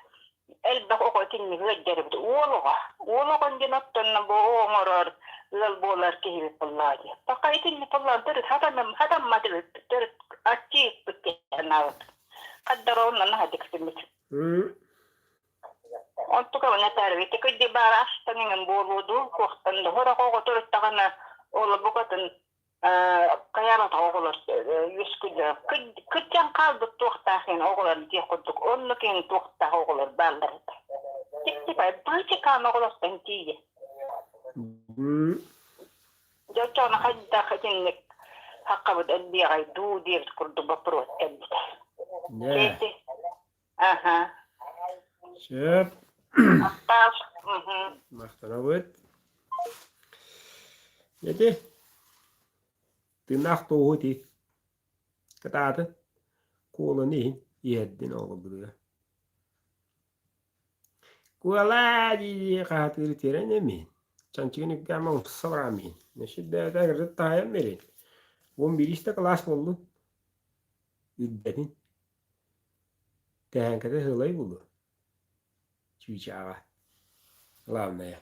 elbak oku tinni gıccarı bitti. Oğlu kancinattan bu oğurar. Lal boğular kihili pulladı. Baka itinni pulladı. Hadam matı bitti. Açıyık bitti. Kaddar onun nahadik simit. Ontu ka na tarviti ko di bara asta ngan boludu ko tan hora ko turut takana ola bukatan kaya ra ta ogolar yuskuja kudjan kaldı tuhta hen ogolar di kuduk onlu ken tuhta ogolar ballar tikti pa bulchi kan ogolar tantiye jota na hadda khatin haqqabad adbi ay du dir kurdu bapro tabta aha Şöp. Atas. Mahtana buat. Jadi. Tinak tuh di. Kata ada. Kuala ni. Yeddin oğlu buraya. Kuala di kahatir tiran emin. Çançığını gamam savramin. Neşidde de rıttaya merin. Bu biriste kelas oldu. İddetin. Tehenkede hılay buldu. Çiçağa. Главное.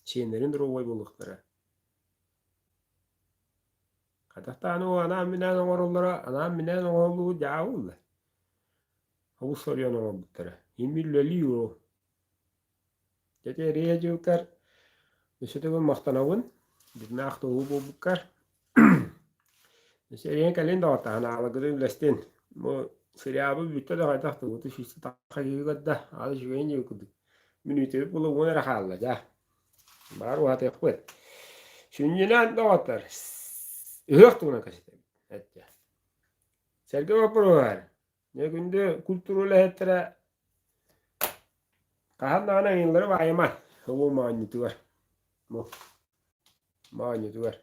Çiğnerin rovay buldukları. Kadahtan o anam minen oğullara, anam minen oğulu cağulla. Havu soruyor ona buldukları. 20 €. Jadi riya jukar Nisutugun mahtanawun Dinaktu hubu bukar Nisirin kalin dağıta Hana alagırın lestin Mu siriyabı bitti de haytaktı Utu şişti takha yugadda Adı şügeyin yukudu Minütü bulu bunu rakhalla ja Baru hati kuvvet Şunjinan dağıtlar Ihıqtığına kasite Etja Sergi vapuru var Ne günde kulturu lehettere Kahan dağına yılları vayman Hubu mağanyutu var Mu mağanyutu var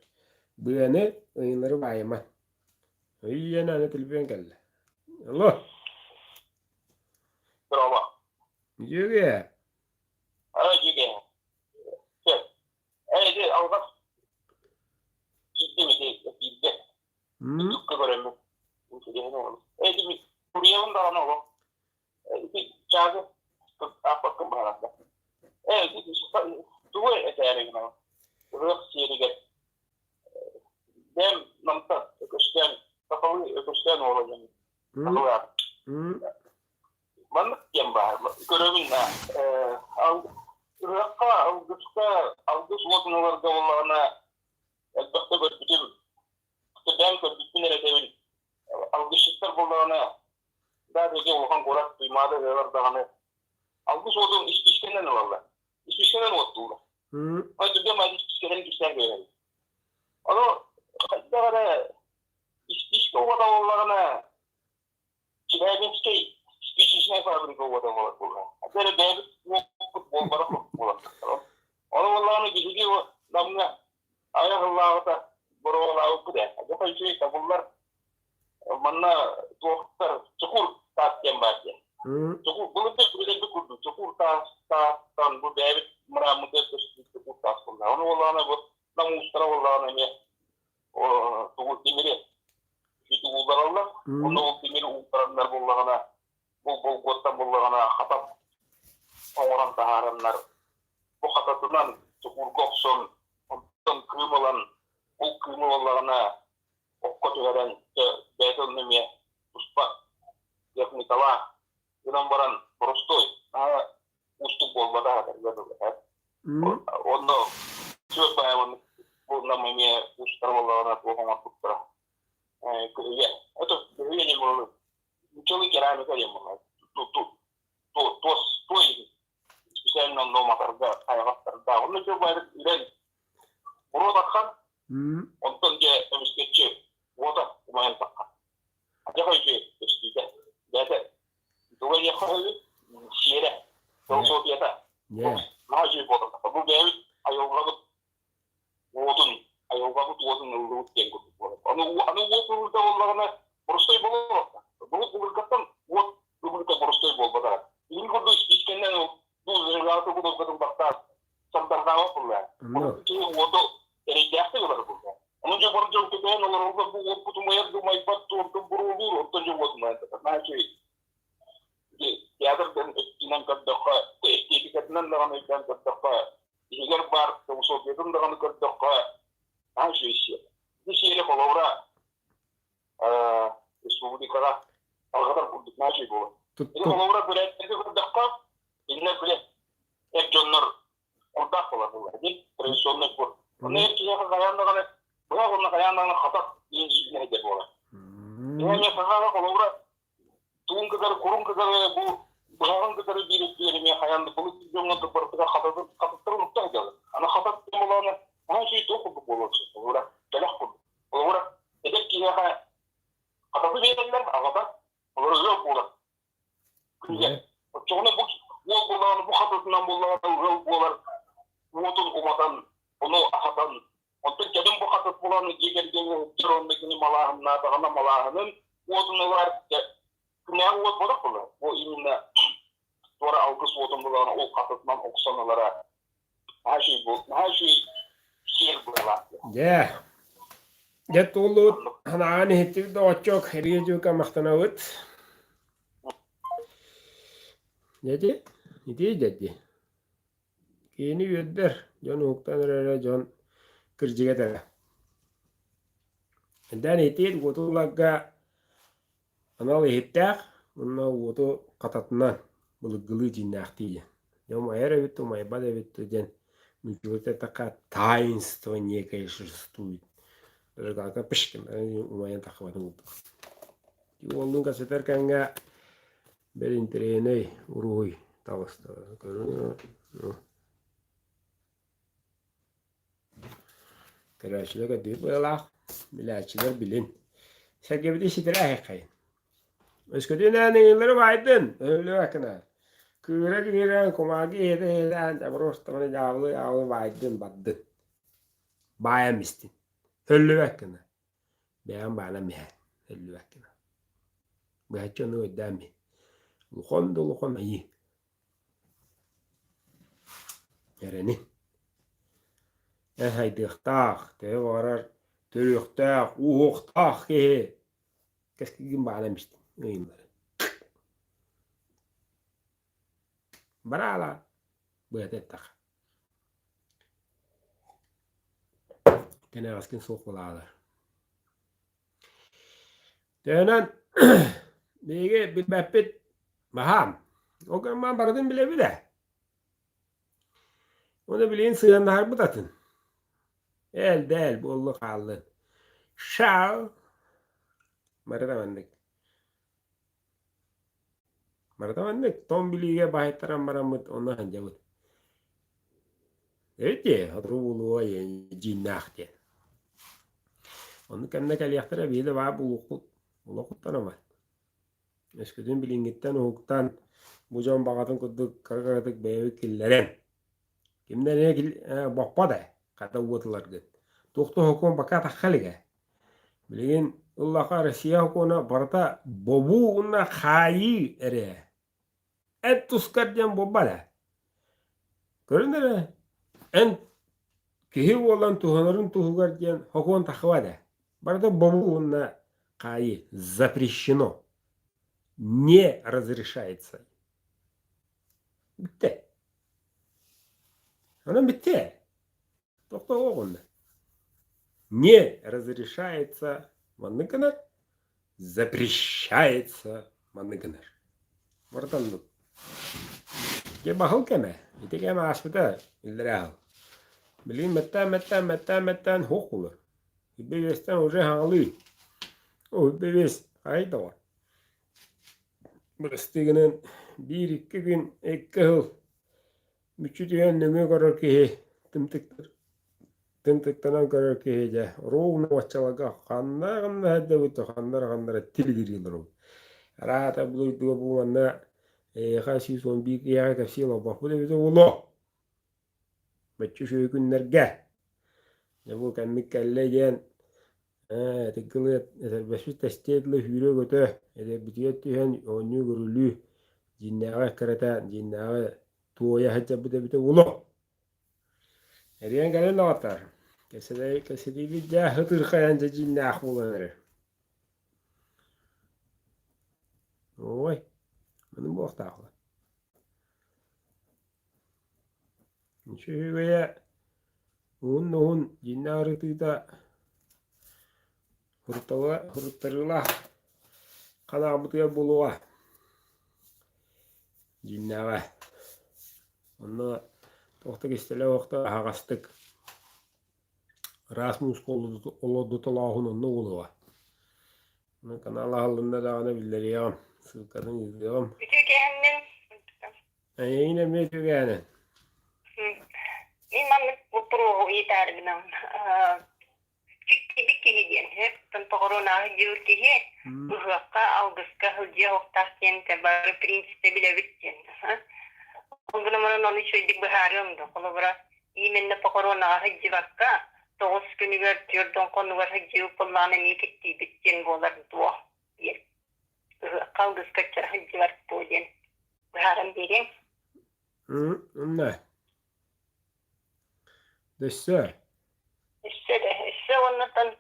Bığını yılları vayman Hıyyen anı tilbiyen kelle Allah Bravo. Gidiyor ya Evet, Yüge. Evet, algı ciddi mi değil? Ciddi. Tıpkı görünmüş. Evet, Kurye'nin daha ne olur? Bir çağrı bakım var. Evet, duvar eserine. Ruh siyeri dem namta öküşten kapalı öküşten olacağını. Kapalı. Manlık yem var. Görevinde algıç vatınlarda olana elbette bir bütün ben bütün eretevin algıçlıklar olana daha da olgan korak duymada verir dağını algıç olduğum işkenden valla. İşkenden oldu. Hadi ben madem işkenden güçler görelim. Ama hatta işki olmadan olana çiğneyin şey İşine fabrika olmadan olana. Böyle devlet futbol para futbol. Onu vallahi bilgi o damla ayak Allah'ta buralar bu da. Bu şey tabullar manna doktor çukur takken bakya. Çukur bunu da böyle bir kurdu. Çukur tan bu devlet muramıda çukur tasında. Onu vallahi bu namuslara vallahi ne o bu demiri. Şu uğurlar onu demiri uğurlar vallahi bu gotta bullagana hatap oran taharanlar bu hatatunan çukur gokson ondan kıymalan bu kıymalarına okkotu veren beton nemiye uspa yakni tava yunan varan prostoy ustuk bolbada hadar yadırlar onu çok bayağı bu namiye ustar bollarına tohuma tuttura kırıya oto kırıya ne olur Muchos quieran que hayamos spesialmente no matarga ayah terda onu coba ilen buru takkan ondan je emisketçi oda kumayan takkan aja koyucu istide dede dolayı yapıyor şiire dolayı diyeta maaşı boda bu benim ayovga odun ulu tengu onu o da onlarına prostoy bolu bu bulgattan o bulgatta prostoy bolbada ini kurdu işkenden bu zırgatı bu kadın bakta santardawa pulla ki o da eriyakte var burada onun için borcu tutan olur bu kutumaya bu maypat tortu burulur ortaca olmaz ne şey yadır ben inan kadar etiketinden daha ne kadar eğer var bu sohbetin daha kadar her şey bir şeyle kolora Respublika'da arkadaşlar kurduk ne şey bu. Bunu kolora böyle dakika inne bile hep canlar ortak olanlar değil. Presyonlu bu. Onu hep kişiye kayanlarına bırak onunla kayanlarına hata ne hedef olan. Yani sakala kolora tuğun kadar kurun kadar bu bırakın kadar bir yerime kayandı. Bunu jonga da partıga hatattırı nokta geldi. Ana hatattırım olanı her şeyi dokuduk olursa. Kolora telak kurduk. Kolora hedef kişiye Atası verirler ağada. Onları yok bular. Çoğuna bu bulanı bu hatasından bular. Muğutun umadan, onu ahatan. Ondan kedim bu hatas bulanı gegergen çırondakini malahımla, dağına malahının muğutunu var. Ne muğut bular bular. O iminle sonra algıs muğutun bulanı o hatasından okusanalara. Her şey bu. Her şey şiir bular. Yeah. Jat ulut hanaan hitir da ochok heriye juga mahtanawut. Jadi kini yudder jon huktan rara jon kerjiga tara. Dan hitir gotu lagga anal hittak unna gotu qatatnan bulu gılı jinnaqti. يوم أيرة بيتو ما يبادة بيتو جن مجبوطة تقا تاينستو نيكا يشرستوي رجعتا بشكن وما ينتخبه نوض يقولون كستر كانغا برينتريني وروي تاوستا كراشلو كدي بلا بلاچلر بلين سجبدي شتراهي خاين بس كدينا نيلر وايدن لوكنا كورا كيرا كوماغي هدا جبروس تمن جاولو وايدن بد بايا مستي هلوكنا بيان بانا مه هلوكنا بهچنو قدامي لخون اي يرني هاي دختاخ تورر تلختاخ وختاخ كه كسكي بانا مستي نيمر برالا بهتتخ كنا غاسكن سوق ولا تنان بيجي بالبابت مهام وكان ما بردن بلا بلا وانا بلين سيان نهار بطاتن دال بقول لك على شاو مرة منك توم بليجي باهي ترى مرمت انا هنجود ايه هضربوا له يجي ناختي وانا كان نكال يخترى بيدا باب ولقط انا ما اسكتين بلينجتان وهكتان بوجان باغاتن كدو كركرتك بيوي كلرين كمنا نيك بقبضة كتوت لرجت توختو هكون بكاتا خلقة بلين الله قال سياه كونا برتا بوبو ونا خايي اريه تسكت جنب بوبالا كرندنا انت كهيو والله انتو هنرنتو هوغارجين هكون تخواده برتا بوبو ونا خايي запрещено не разрешается بتاع انا بتاع توختو هوغن не разрешается манныгнер запрещается манныгнер бартан جيبها كما يتجي مع عشبتها اللي راهو بلين متان هوقله يبي يستان وجهها عليه ويبي يس هاي دوا برستيجنن بيري كيجن إكهو بتشتيان نمي قرر كيه تمتك تنام قرر كيه جا رو نوچلقا خاندر هدا ويتو خاندر تلجري درو راتا بلو دوبو منا خاسي سون بيك يا كسيلو بقول بيتو والله بتشوفوا يكون نرجع نبغى كان مكلجان تقولي بس تستيد له هيرو قطع إذا بتيجي أونيو قرولو جناوة كرتا جناوة تويا هجا بده والله ريان قال لنا وطار كسدي بيجا هطر خيان جنا أخونا وي من وقت أخو نشوف ويا هون جنارة تيتا هرتلا قناع بطيء بلوه جناوة أنا وقتك استلا وقتها هاغستك راسموس قولو طلاهون النولوه أنا كان الله هلنا دعنا بالليام سكرن اليوم بتيجي هنن أين ميتو كان إمام بطروه يتارجنا بكي هجين هيك تنتظرون هجوتي هيك وفقا أو بسكا هجيه وقتاكين تبار برينس تبلا بيتين قلنا مرة نوني شوي ديك بهاريوم دو قلنا برا يمن نفقرونا هجي بكا توس كنيغر تيردون قنوغر هجيو قلنا ميكتي بيتين بولر دوا وفقا أو بسكا تر هجي بكتوجين بهارم بيرين نه دسته السادة والنطن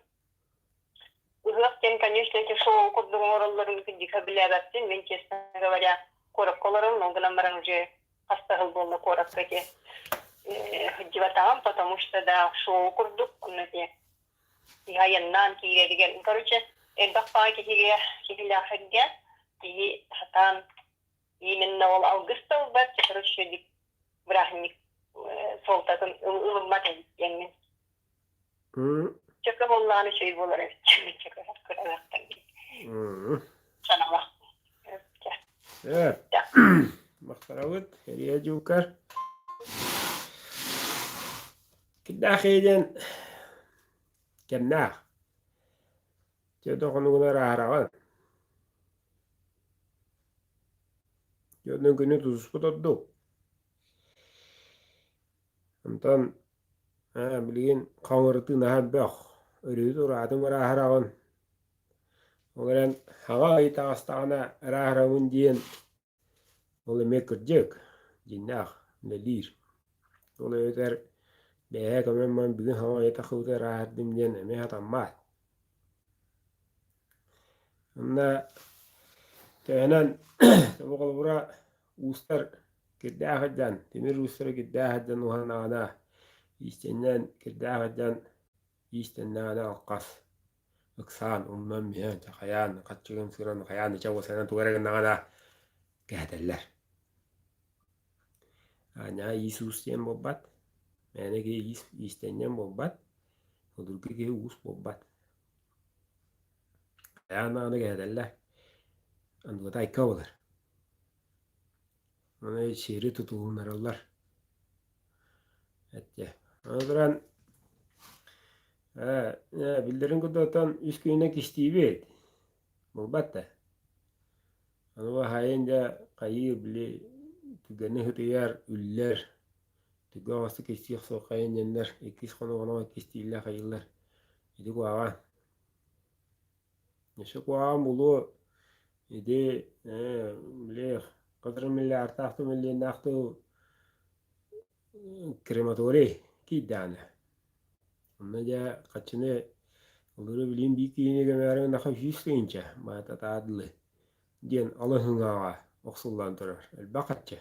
وقتين كان يشتري شو قد دمور الله رمي كديك بلادتين من كيسنا قبلا كورا كولرم نقول مرة نجي أستهل بولنا كورا كتير هجبتهم فتمشتدا شو قدك كنا تي هاي النان كي يدقل كروچه الدفعة كي هي لا حاجة كي حتان يمنا والله أوغستا وبس كروچه دي Brahnik soltatın ılınmadın yani. Çok Allah'ın şey olur. Çok kıraraktan. Sana bak. Evet. Baktaravut. Heriye Cukar. Kidda khayden. Kenna. Jodoh kono raharawan. Jodoh günü tuzuk tutdu. Ondan bilgin qawırtı naha baq. Örüdü uradın raharawan. Oğlan hava ayta astana raharawan diyen. Oğlu mekircek. Jinnah. Nelir. Oğlu öter. Behe kamen man bilgin hava ayta khawda rahardım diyen. Emeha tammat. Onda Tehenan tabaqal bura ustar kiddaahadan timir ustar kiddaahadan uhanaana istennan kiddaahadan istennana alqas aksan umman mihan taqayan qatchigam siran qayan jawasanan tugaraganaana gahdalar ana isusyen bobbat menege istenyan bobbat udurkige us bobbat qayanana gahdalar andu tay kawlar Ona şehri tutuğunlarlar. Ette. Ondan bildirin kudotan üç güne kiştiği bu batta. Ama hayınca kayı bile tügene hırıyar üller. Tügü ağası kestiği sokayın yenler. İkiz konu ona kestiğiyle kayırlar. İdi kuağa. Neşe kuağa mulu. İdi bile قدر من اللي ارتحت من اللي ناخده كريماتوري كي دانا ونجا قتشني ولوري بلين بيكيني جمارين نخف يستينجا ما تتعدل دين الله هنغاوا وخصوصا ترى البقتة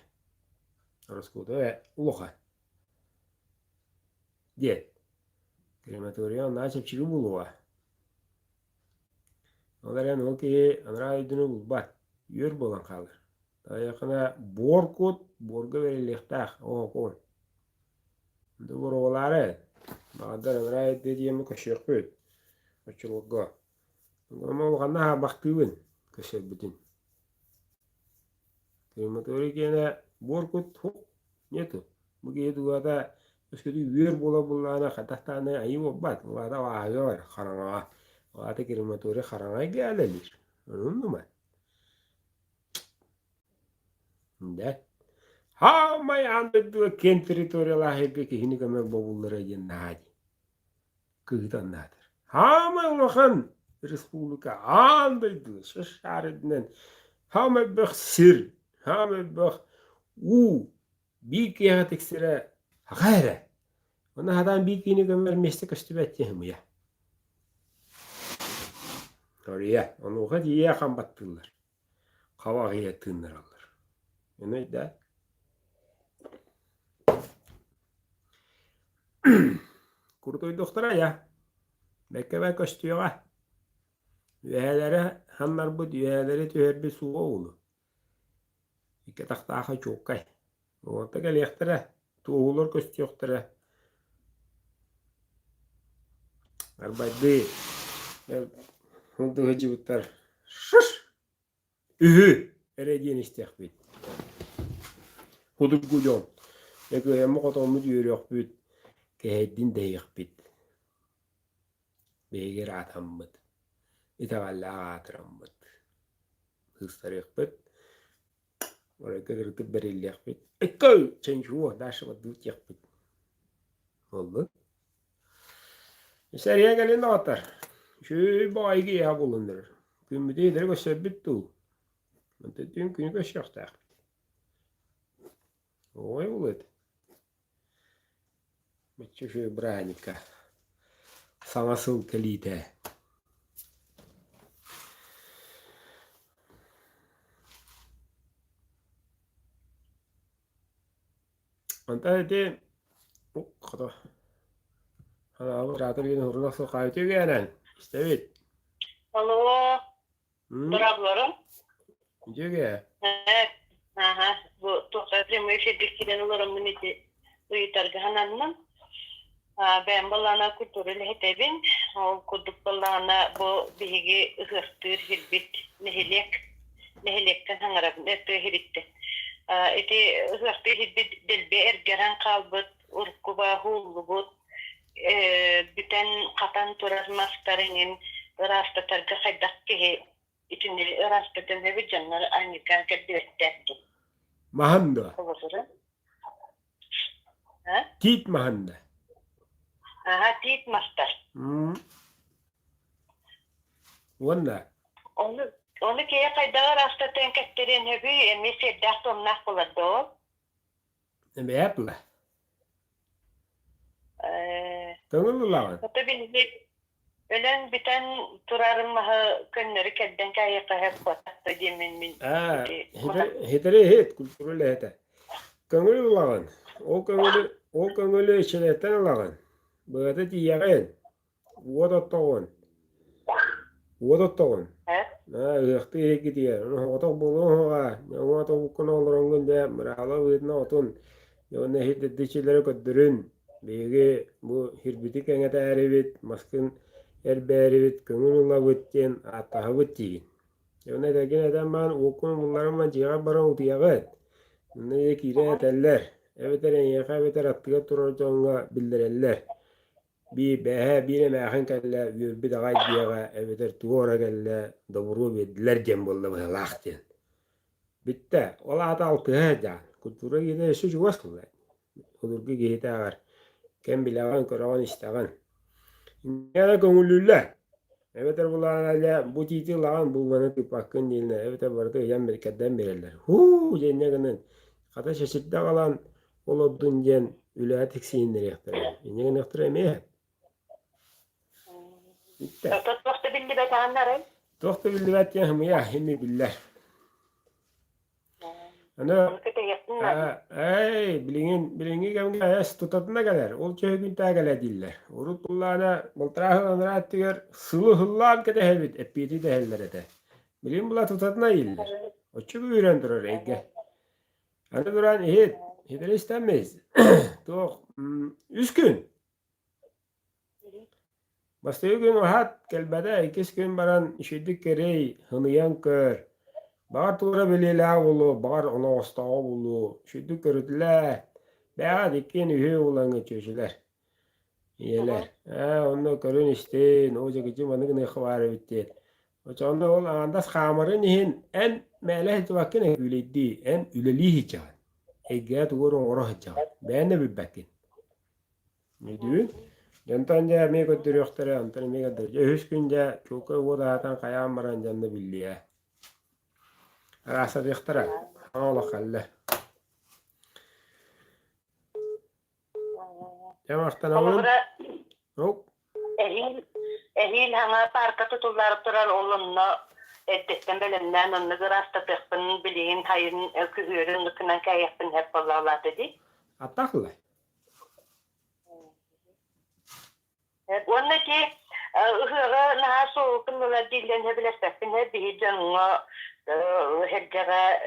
رسكوتو لغة دين كريماتوري ناشب شلو بلوا ولارين اوكي انا رايدنو بات يربولان خالر Ayakına borkut, borga verilektak, o kon. Bu borgaları, mağdur emrayet dediğimi kaşık büyüt, açılığa. Ama o kanna baktığın kaşık bütün. Krematori kene borkut hop, neto. Bu gece da üstüde ver bulana katahtane ayı obat, o da var, karanga. O da krematori karanga gelir. Anladın mı? Da. Ha may andı ken teritoriyalar hep ki hini kamen babullara yennaadi. Kıhtan nadir. Ha may ulakan Respublika andı şaşarıdnen. Ha may bak sir. Ha may bak bir kıyafet ekstra gayre. Ona hadan bir kini kamen meslek astübet yehmiye. Oraya onu o kadar iyi kambattılar. Kavağıya tınırlar. Yani da kurtoy doktora ya. Bekle koştuyor. Üyeleri hanlar bu üyeleri tüherbi suğa oğlu. İki taktağı çok kay. Orta gel yaktara. Tuğulur koştuyor. Arbadi. Hundu hıcı butar. Şış. Ühü. Erediyen istihbit. Hudur guyon. Eko yamma kotomu diyor büt. Keheddin deyik bit. Beger atammıt. İtavalla atırammıt. Hıstarik bit. Oraya kırıtıp berillik bit. Eko! Çençuva daşı vat dut bit. Oldu. Seriye gelin de atar. Şu baygi ya bulundur. Gümbüde ederi gösterip tu. Mante tüm günü gösterip. Ой, вот. Чужой браника. Самосылка литая. Anta de qada. Hala rahatır yine huruna sokağa gelen. İşte evet. Alo. Bravolarım. Diyor Evet. Aha, bu tohta primoy şedikiden olarak miniti uyutarga hananın. Ben balana kulturel hetebin, o kuduk balana bu bihigi ıhırtır hilbit nehelekten hangarabın ette hiritti. Eti ıhırtır hilbit delbe ergeren kalbıt, urkuba hullubut, biten katan turar mastarının rastatarga haydak kehe içinde rastatın hebi canlar aynı kanka dörtlerdi. Mahanda. Olursa. Tit mahanda. Aha, tit mastar. Wanda. Onu kaya kayda rastatın ketterin hebi emi seddat onnak oladı o. Ne yapla? Tanıl lan. Hatta bilgi ölen biten turarın mahı könleri kedden kaya kahep kotattı diyemin min. Hetere het kültürel hete. Kanıl lan. O kanılı içeriden lan. Böyle diyen. Wodoton. Ihti gidiyor. Onu otak buluğun ha. Onu otak bukun olurun günde. Mırağla uyuduna otun. Yonu hiddet dişileri köddürün. Bege bu hirbitik engete eribit. Maskın erberibit. Könül bütten. Atağı büttiğin. Yonu ederken eden ben okun bunların ben ciğer baran utiyağıt. Bunu yekire eteller. Evet eren yeka beter attıga turacağına bildireller. Bir behe bir mehan kelle bir dağay diye eveter tuğra kelle doğru bir cem boldu bu lahtın. Bitti. Ola ata altı can. Kultura gide şu juwas kıldı. Olur ki gite agar. Kem bilagan koravan istagan. Ya gönüllüler. Eveter bulan bu titi lan bulmanı tıpakkın diline. Eveter vardı yan bir kedden verirler. Jenne gının. Kata şaşırtta kalan olodun jen üle tiksiyinleri yaktırır. Jenne yaktırır emeye. Bitti. Tohta bildi be tanrı. Tohta bildi batya hım ya himi billah. Ana bilingin kemge ayas tutatına kadar. Ol çöğü gün tağala diller. Urutullana bultrahı anrat diyor. Sılı hıllan kede hebit. Epiti de heller ete. Bilin bula tutatına iller. O çöğü üren durur ege. Ana duran hit. Hidir istenmeyiz. Toh. 3 gün. Bastı gün vahat kelbede 2 gün baran işidik kerey hınıyan kör. Bağır tuğra bilila olu, bağır ona ostağı olu. Işidik körütüle. Bağır dikken ühe olanı çöşüler. Yeler. Onu körün işte. Oca gıcı manık ne kıvarı bitti. Oca onu ol andas kamarın ihin en meleh tuvakken üledi. En üleli hiçan. Egeat uğurun oru hiçan. Ben de bir bakın. Ne diyor? Jantan me götürüyorlar, antan me götürüyor. 3 günce çok o da atan kayam baran canlı billiye. Arasa diktara. Allah kalle. Yamaktan alın. Yok. Ehil hana parka tutular turar olunna eddetten belenden onu rasta tekpin bilin hayın kühürün lükünen kayakpin hep vallahi dedi. Ataklı. Onun ki hıra naha soğukun ola dilden hebilestektin hebi canına hergara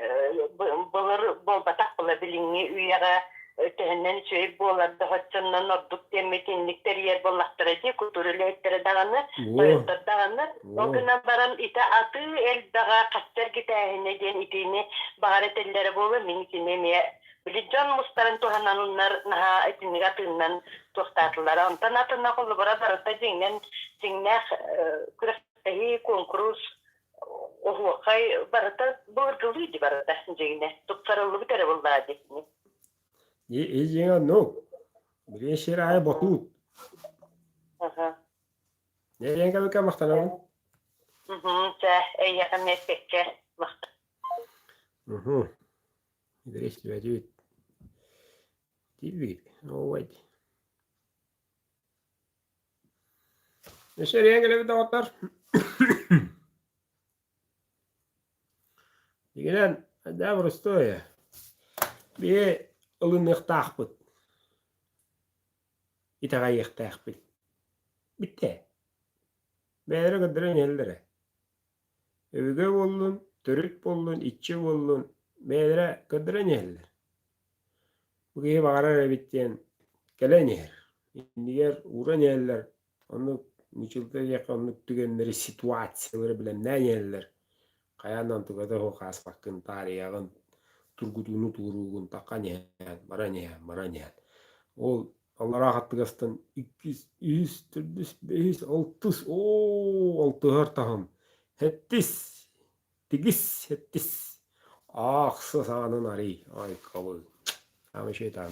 bol batak bula bilingi üyara ötehinden şey bolar da haçandan orduk demetinlikler yer bollaktıracı kuturulu ettere dağını soyutlar dağını o günden baran ita atı el dağa kaçlar gitahine den itini baharet ellere boğulur minikine miye Bilican mustarın tuhanan onlar naha etini gatından tohtatılar. Ondan atına kolu burada da jingen küreftehi konkurus o vakay barata borguluydu barata jingen. Tuktarılı bir kere bulladı. Jingen no. Bir şiraya batut. Ne jingen bir kamaktan Eyyakan etkekke maktan. İdris Vecid. TV. No way. Neşer yengele bir dağıtlar. Digilen da vrostoya. Bir ılın yıktağıpıt. İtağa yıktağıpıt. Bitti. Beyre kadar ellere. Övüge bollun, törük bollun, iççi bollun. Beydire ködüren yerler. Bu gibi bağırar bitten gelen yer. İndiler uğran yerler. Onu müçülde yakanlık tügenleri situasiyaları bilen ne yerler. Kayandan tugada o kaspakkın tarihağın turgutunu tuğruğun takan yer. Maran yer. Ol Allah rahatlıgastan 200, 100, 400, 500, 600, ooo 6 tahım. Hettis. Tigis hettis. Aksa sağının arı. Ay kabul. Ama şeytan.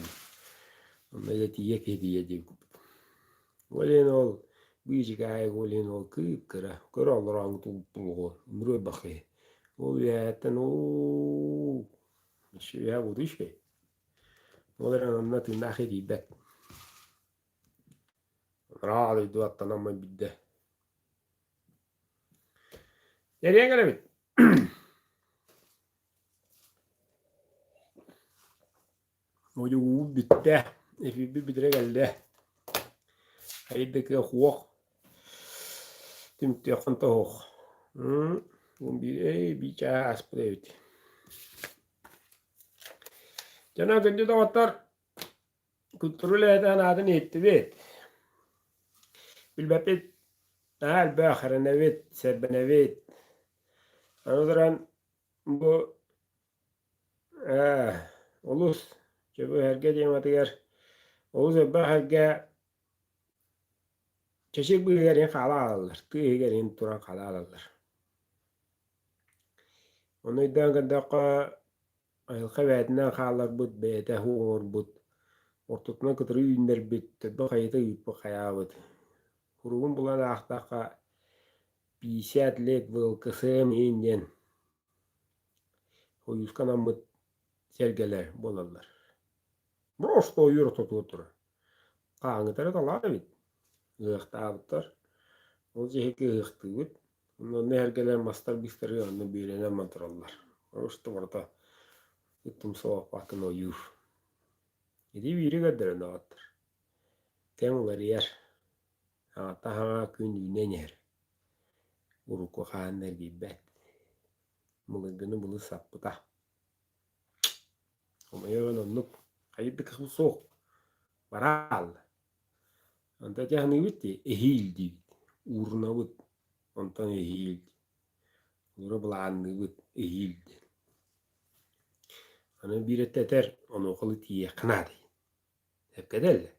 Ama yetiyek hediye diyor. Olin ol. Büyücük ay olin ol. Kıyıp kıra. Kıra Allah'ın tulpuluğu. Ömrü bakı. O yetten ooo. Şey ya bu da şey. Oların anlatın da hediye bek. Rahat duattan ama bidde. Nereye gelebilir? Oyu bitti. Efi bir bidire geldi. Haydi ki huok. Tümtü yakanta huok. Bir çay aspı devdi. Cana gündü dağıtlar. Kültürlü eden adını etti bit. Bilbepit. Al bakırın evet. Serben evet. Anıdıran bu ulus. Çöbü herge cemaati ger. Ulus ebbe herge çeşik bir yerin kala alırlar. Tüy yerin turan kala alırlar. Onu iddian kadaka ayılka kalar bud beyte huğur bud. Ortutma kıtırı ünler bit. Tedbe kayıta yütbe kaya bud. Hurugun bulan ahtaka 50 lek vılkısım inden. O yüzkan amıt sergeler bolarlar. Просто oyur tutur. Kağıtları da var bit. Gıhta alıptar. O ceheki gıhtı bit. Ondan ne hergeler mastar bisteri onu birine mantarallar. Просто orada gittim soğuk bakın oyur. Gidi biri gördüren ağıttır. Temular yer. Ağıtta hana gün yünen yer. Uruku kağınlar gibi. Mılgını bulu sapıda. Ama yarın onluk. Kayıt kısmı soğuk. Varal. Anta cahını bitti. Ehildi. Uğruna bit. Ondan ehildi. Uğra bulandı bit. Ehildi. Ana bir eteter. Onu okulu tiye kınadı. Hep kaderle.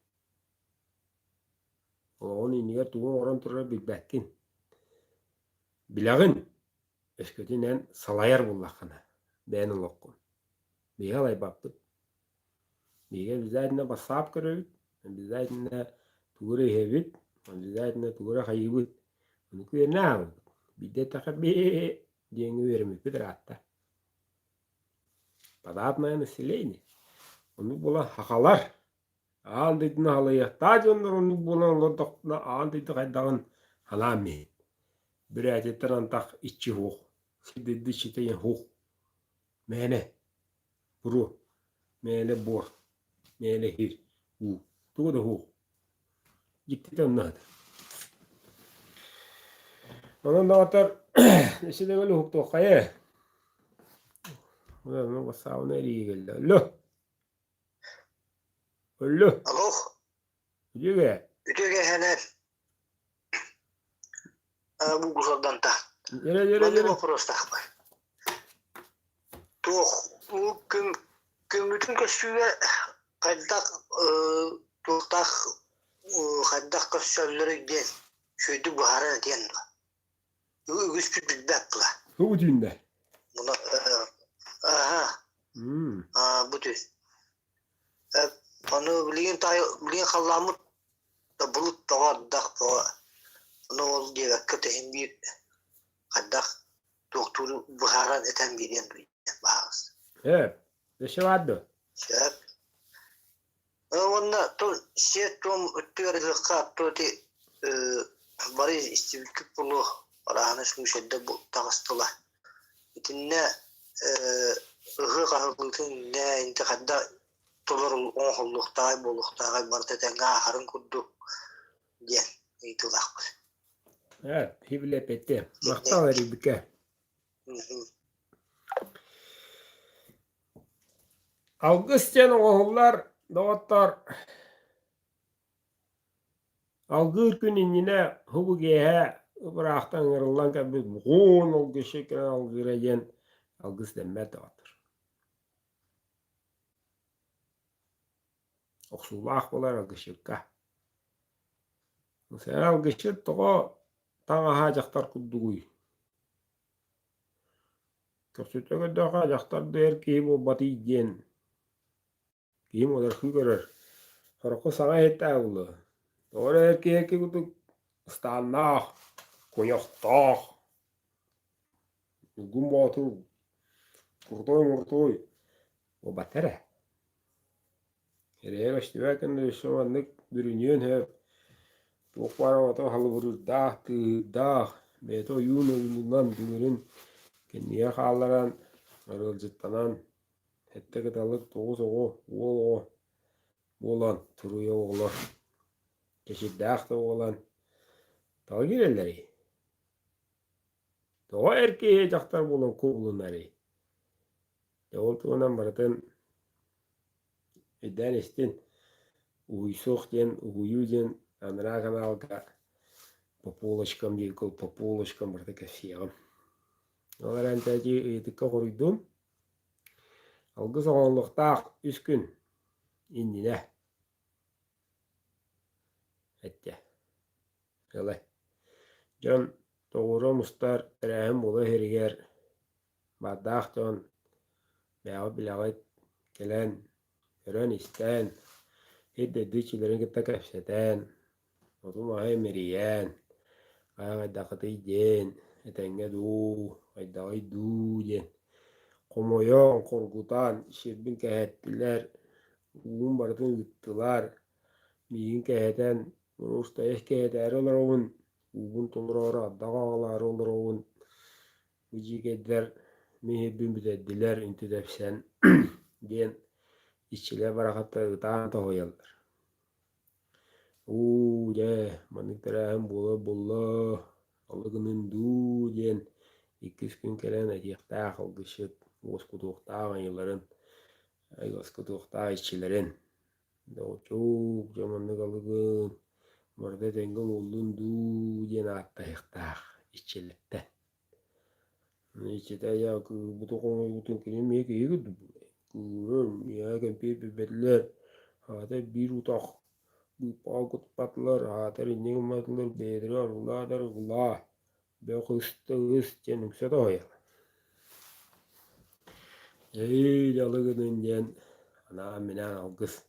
Onu iniger tuğun oran turra bilbettin. Bilagın. Eskötünen salayar bullakana. Ben olokun. Biye alay baktı. Biye bizayına basap körübüt. Bizayına tuğra hevit. Bizayına tuğra hayıbıt. Onu kuyer ne aldı? Bir de takı bir diyeni vermek bir hatta. Padatmayanı sileyni. Onu bulan hakalar. Ağal dedin halaya. Tacı onlar onu bulan lordokuna ağal dedi kaydağın halami. Bir adetten antak içi hoğ. Siddi çiteyen hoğ. Mene. Buru. Mene bor. Mene hir. U. Tuğu da hoğ. Gitti de onnadır. Ondan da atar. Nesi de böyle hoğ toqaya. Ulan basağına eriye geldi. Alo. Alo. Alo, Güce. ötege hener. Bu guzardan ta. Yere. Ben de вопрос takma. Toh, bu bütün köşüye kaddak tohtak kaddak köşelere gel. Şöyle buhara diyen var. Üç bir bilbek la. Bu düğünde. Buna aha. Bu tür. Onu bilin kallamı da bulut da dak da. Onu ol diye kötühün bir kaddak doktoru buharan eten bir yen bazı. Evet. Neşe vardı. Şöp. Onda to şey tom ötüyor kat to di bari istivkip bulu arahanış müşedde bu tağıstıla. İtinne ıhı kahırlıkın ne inti kadda tolar on hollukta bolukta barda tenga harın kuddu diyen itulak. Evet. Hibile petti. Makta var ibike. Algıs diyen oğullar, doğatlar. Algır günün yine hubu gehe bıraktan ırılan kabul buğun algışı kren algıra yen algıs demme doğatır. Oksulak bolar algışıkka. Sen algışı toğu tağa hacaktar kudduguy. Körsütögü de hacaktar der ki bu batı yen. Kim olar hü görür. Horoko sana ette ağlı. Doğru erkeğe kutuk stannak, konyaktaq. Gum batır. Kurtoy. O batere. Hereye baştıvaken de şu anlık dürünüyen hep. Tuğpara vata halı vurur dağ. Beto yun oyunundan dünürün kendiye xallaran, arılcıttanan. Hette kıtalık toğuz oğu, oğul oğlan, turuya oğlan. Keşiddağ da oğlan. Tağı girelleri. Tağı erkeğe caktar bolan koğulunları. Doğultuğundan baratın edden istin uysoq den, uyu den, anra kanalga populashkam dikul populashkam barata kafiyam. Olar antaji etikka korudum. Algı soğanlıqtaq 3 gün indine. Ette. Yalay. Can doğru mustar terahim bolu heriger. Baddaq can beağı bilağıt gelen gören isten. Hidde diçilerin gitta kafseten. Otum ahay meriyen. Kaya daqıtı den. Etenge du. Aydağı du den. Komoyon korkutan. Şirbin kehettiler. Uğun baratın yıktılar. Migin keheten. Usta ehkeheter olur oğun. Uğun tolurora. Dağağlar olur oğun. Uci kediler. Mihibbin biteddiler. Üntü defsen. Den. İşçiler barakatta ıtağın tohoyallar. De manik terahim bolla. Allıgının du den. 2 gün kelen etiyaktağ algışıp. Oskutuqtağın yılların. Oskutuqtağ işçilerin. Doğu çok zamanlık allıgın. Marda tengel oldun du den attayıktağ işçilikten. İşçide ya bu toğun bütün kelim yeki yeki Kırım ya kempi bedler. Hada bir utak. Bu pakut patlar. Hada rinjeng matlar bedre arula dar gula. Be kıstığız canım sada hoya. Dalıgının jen. Ana minan algıs.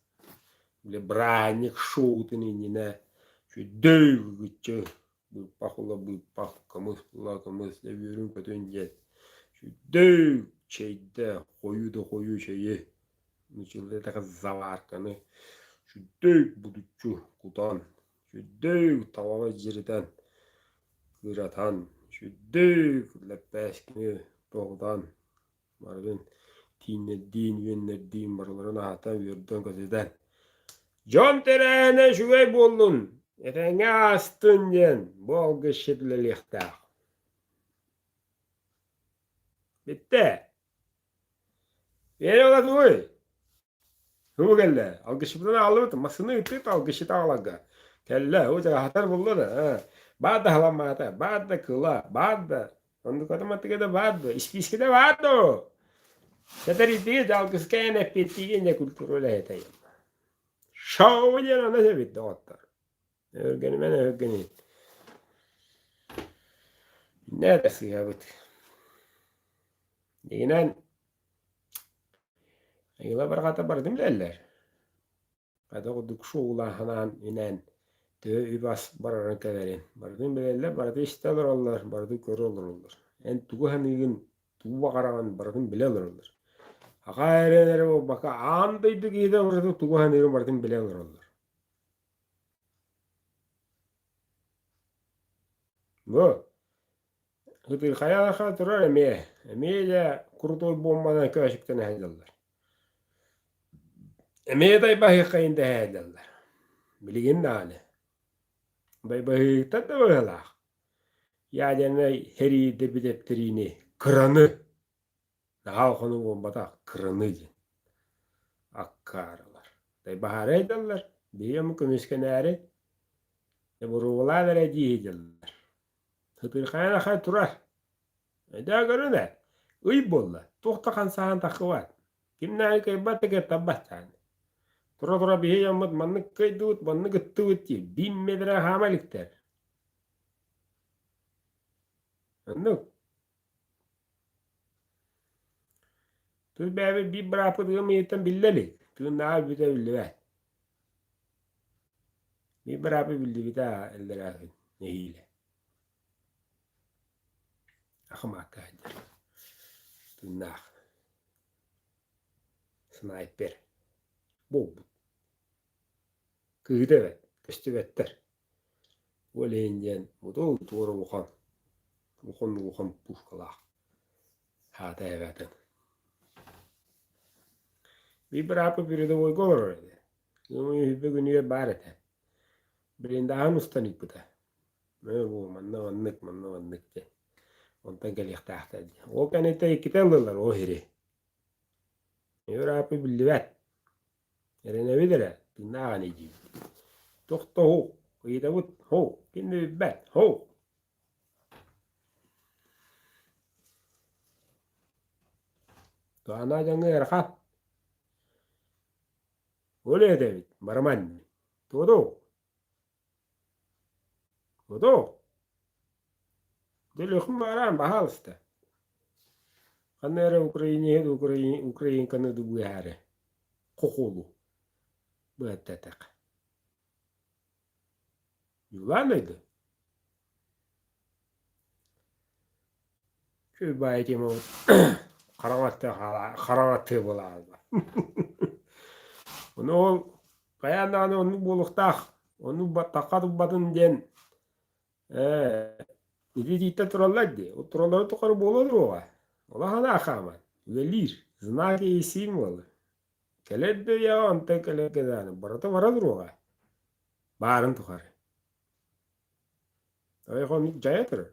Bile branik şoğutun inine. Şu dev gıçı. Bu pakula bu pak kamus pula kamus. Deviyorum kötün jen. Şu dev şeyde koyu şeyi. Nıçıldı da zavar kanı. Şu dev buducu kutan. Şu dev tavava jirden. Kıratan. Şu dev lepeskini doğudan. Marvin dinler marlarına hatan yurdan gözeden. John terene şüvey bollun. Etenge astın jen. Bol gışıtlı lihtağ. Bitti. Yeni ola duy. Hıvı kelle. Algışıptan ağlıbıtın. Masını ıtıt algışıta ağlaga. Kelle. O jaga hatar buldu da. Bağda halamata. Bağda kıla. Bağda. Ondu kadamatıka da bağda. İski de bağda. Seter itiği algıs kene pittiği ne kültürüyle eteyim. Şağı diyen ana sevitti otlar. Örgeni ben örgeni. Neresi yavut. Yine yıla barakata bardım derler. Kada kuduk şuğula hanan inen tüy übas bararan kederin. Bardım derler, bardı isteler olurlar, bardı körü olurlar. En tuğu hanigin tuğu bakaragan bardım bileler olur. Haka erenleri o baka andaydı giyde orada tuğu hanigin bardım bileler olur. Bu. Hıtır hayal durar emeye. Emeye de kurutoy bombadan köşükten haydalar. Emeye day bahi kayında haydalar. Bilgin nane. Bay bahi tadı böyle. Yani heri de bideptirini kıranı. Halkının bombada kıranı. akkaralar. Tay bahara ediyorlar. Diyem kömüşkenäri. Burular ediyorlar. Hıtırkayana hay turar. Eda görüne. Uy bolla. Tohtakan sahan takıvat. Kimnäki kaybattı tabbattan. Tura bir yamut manlık kaydut, manlık gıttıvıt diye. 1000 metre hamalikler. Anladın? Tuz bäbi bir bırakıp yetem billeli. Tuz naal bite billi be. Bir bırakıp billi bite eller akın. Nehiyle. Akımak kadir. Tuz naal. Sniper. Bu. Kıyıda be. Kıştı better. Oleğinden. Bu da doğru ukan. Ukan puşkalak. Hata evetin. Bir bırakıp biri de uygu olur öyle. Yılmıyor hübbe günüye barete. Birinde han ustanik bu da. Ne bu manna vanlık de. Ondan geliyek tahta de. O kanete ikite alırlar o heri. Ne bırakıp billi vet. Yerine bilire. Dinle ağaneci. Tokta ho. Kıyıda vut ho. Kindi bet ho. Doğana canı erkat. Öyle David, Marman. Todo. Delokun baran bahal işte. Kanera Ukrayna Ukrayna kanı da bu hare. Kokulu. Bu ettetek. Yulanıydı. Şu bayıcım o karavatı bulardı. Onu kayandan onu buluktak. Onu takat batın den. İdi turallardı. O turalları tukarı boladır o. Ola hana akaman. Velir. Znaki isim ola. Kelede ya anta kelede dana. Barata varadır o. Barın tukarı. Ay komik cayatır.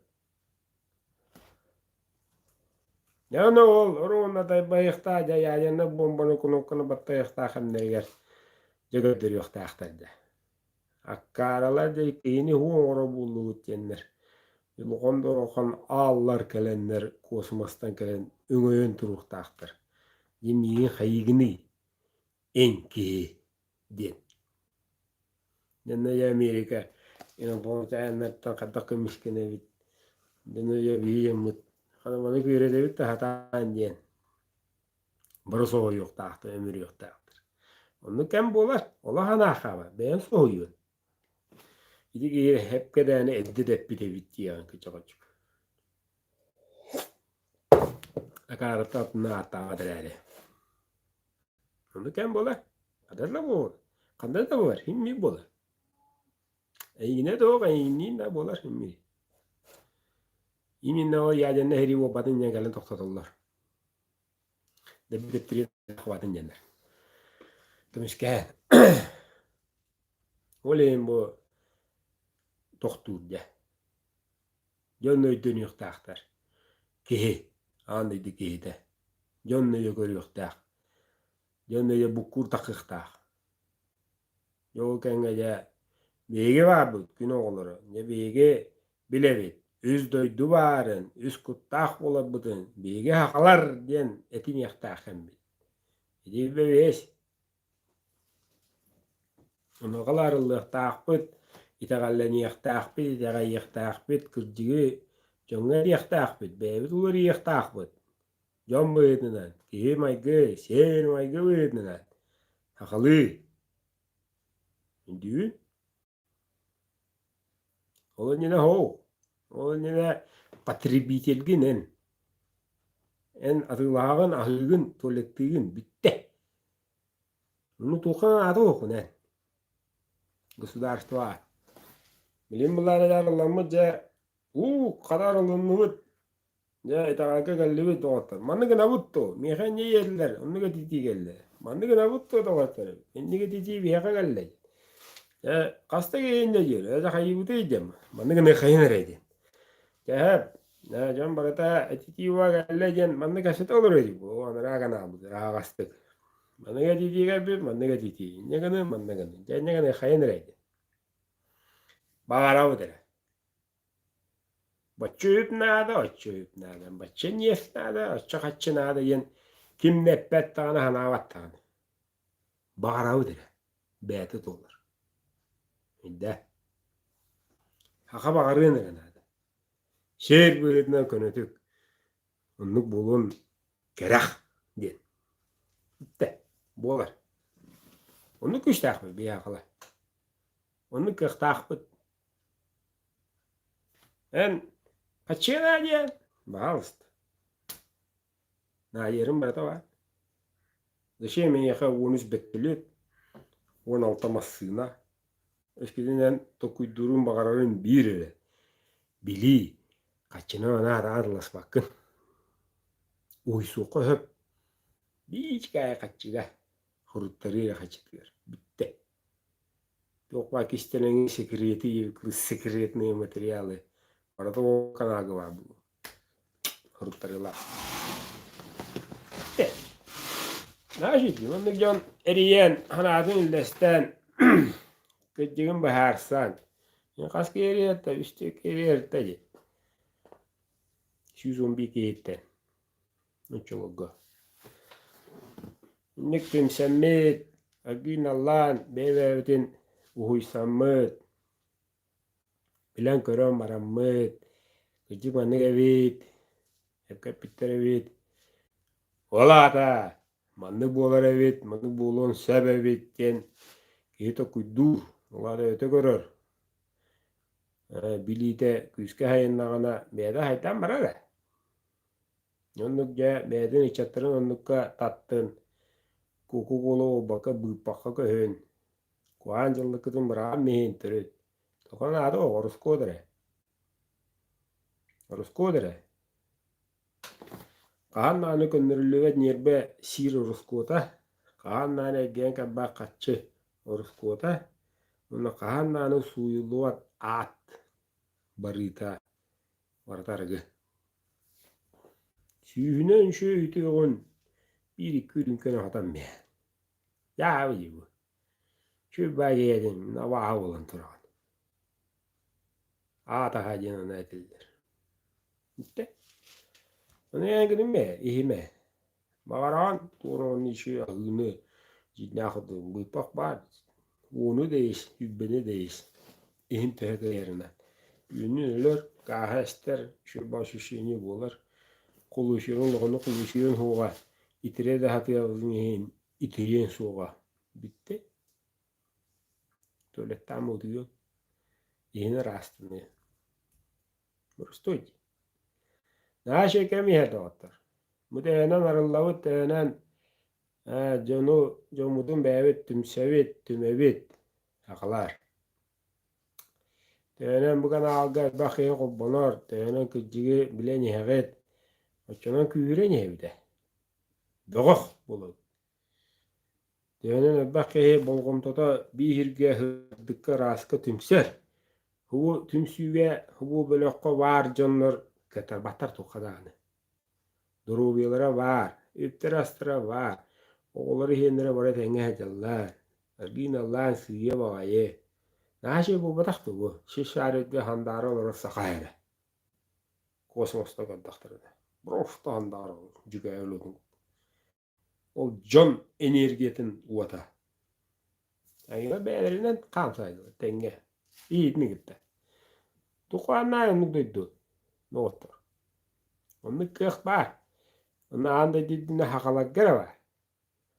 Ya ne ol? Oruna da bayıkta ya ne bombanı kunukunu batta yıkta hamneler. Jagadır yokta aktardı. Akkaralar da yeni huğun bulduğu diyenler. Yılgında okan ağlar kelenler kosmostan kelen öngöyen turuqtaqtır. Yemeğin hayıgını enki den. Dene Amerika ina bontayanlardan kadakı miskene bit. Dene ya biyemut. Kadamalı göre bit hatan den. Burası yok taqtır, ömür yok taqtır. Onu kem bolar? Ola hana xaba. Ben soğuyun. İdi hep kadar eddi de bir de bitti yani küçük. Akarta atına atadır yani. Onu kem bolar? Kadarla bu. Kadar da var. Himmi bolar. Yine de o yine de bolar himmi. Yine o yacanna heri o batın yangalan toktatırlar. Debi tiri batın yanlar. Demişken oleyim bu doktorda. Jonnoy dönüyor tahtar. Kehe. Andıydı kehede. Jonnoy görüyor tah. Jonnoy bukur takık tah. Yol kenge bege var bu gün oğulları. Ne bege bilebit. Üz doydu varın. Üz kuttah ola budun. Bege hakalar diyen etin yaktah hem bit. Edip bebeş. Onu kalarılıq taqbıt. İtağallani yaqtaq bit, itağa yaqtaq bit, kırcığı jongar yaqtaq bit, bebit uları yaqtaq bit. Jon bıydınan, kehe maygı, sen maygı bıydınan. Haqalı. Düğün. Oğul yine ho. Oğul yine patribitelginin. En atılağın, ahılgın, tuvalettiğin bitti. Bunu tuğan adı okunan. Государство. Билим булары жарыламы же кадар алынмыт. Ja итагака галлыбыт оғаттар. Манны гына бутту. Меха не ерлер. Онныга тити келді. Манны гына бутту оғаттар. Энниге тити бияка галлай. Ja каста кейінде жер. Әжа хайыбыты едем. Манны гына хайыныр еден. Ja жан барата тити уа галлай жен. Манны кашыт олыр едік. О аныра гана бұды. Ағастық. Mannaga titiga bir mannaga titi. Nyagana mannaga. Nyagana khayanraydı. Bağırağı dere. Bacı nada, açı nada. Bacı niyef nada, açı kaçı nada. Yen kim nebbet tane hanavat tane. Bağırağı dere. Beyte dolar. İnde. Haka bağırıyor nada. Şehir bölümünden konuştuk. Onluk bulun gerek diyen. İşte bolar. Onluk güç takip bir akıla. Onluk kık takip. En kaçıyor ne diyen? Bağlıst. Na yerim bada var. Dışı men yaka onus bekliyet. 16 masına. Eskiden tokuydurun bağırların bir öyle. Bili. Kaçına ona da adlas bakın. Uysuğu hep. Bir kaya kaçıga. Hurutlarıyla kaçıtıyor. Bitti. Yok bak istenen sekreti, sekretli materyali. Orada o kanağı var bu. Hurutlarıyla. Bitti. Ne şey? Onun can eriyen hanadın illesten gıcığın baharsan. Yani kaskı eriyette, üstteki eriyette. 111 keyitten. Uçuğu. Nikim semmit, agin Allah'ın bebeğin uhuysammet. Bilen körüm marammet. Gıcık manık evit. Hep kapitler evit. Ola da. Manık boğular evit. Manık boğulun seb evit. Kehito kuydur. Ola da öte görür. Bilite küske hayınlağına beyde haytan bara da. Onluk ya beyden içatırın onlukka tattın. Kuku kulu baka bıpaka köhün. Kuan jıllık kızın bırağı mehin türüt. Tokan adı o orusko dere. Orusko dere. Kahan nani köndürülüvet nirbe sir orusko ta. Kahan nani gen kabba kaçı orusko ta. Ona kahan nani suyuluvat at. Barita. Vartargı. Sühünen şöğütüğün bir iki ülkene hatan me. Ya abi bu. Şu bagayedin nava olan turan. Ata hacına ne edilir. İşte. Onu yani gidin me, ihime. Mağaran turan işi ağını cidnakıdın bıpak var. Onu değiş, yübbeni değiş. İhim teheke yerine. Ünlüler, kahester, şu başı şeyini bolar. Kuluşuyun, onu kuluşuyun hoğa. İtire de hatıyağızın ihin, itiyen soğa. Bitti. Tuvaletten mi oluyor? Yine rastını. Burası daha şey kemiye dağıtır. Bu denen arılavut denen conu comudun bevet tümsevit tümevit aklar. Denen bu kana algar bakıya kubbanar. Denen kıcığı bile nihavet. Açınan küyüre nihevde. Doğuk bulur. Denen bakıya bolgumtada bir hirge hırdıkka raskı tümser. Hubu tümsüve hubu bölökko var canlar keter batar tokadanı. Durubiyalara var, iptirastıra var. Oğulları hiyenlere bara tenge hejallar. Ergin Allah'ın sığıya bağayı. Naşe bu bataktı bu. Şişarette handara olara sakayla. Kosmosta kaddaktırdı. Broşta handara cüge evludun. O can enerjiyetin uvata. Yani beylerinden kamsaydı tenge. İyi mi gitti? Tuğanlar onu duydu. Ne otur? Onu kırk var. Onu anda dediğinde hakalak gara var.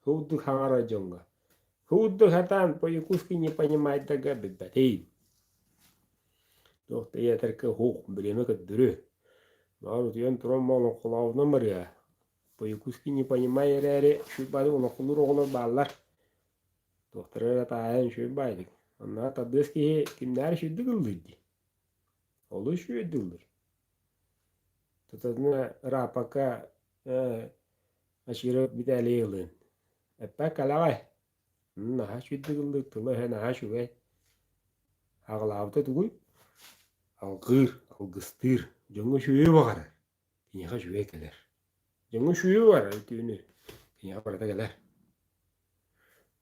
Huduk hangara jonga. Huduk hatan poyu kuskini panyamayda gabi batey. Dokta yeter ki huk bileme kadırı. Mağrut yan trombolu kulağına mırya. Poyu kuskini panyamayere şu bari onu kulur oğlu ballar. Doktora tayin şu baydık. Onlar tadıs ki kimler şu dıgıldıydı. Olu şu edildir. Tutadına rapaka aşırı bir tane yılın. Epek kalay. Naha şu dıgıldık tılı he naha şu ve. Ağlavda tuğuy. Algır, algıstır. Jongu şuyu bakar. Kinyaha şuya gelir. Jongu şuyu var. Tüyünü. Kinyaha parada gelir.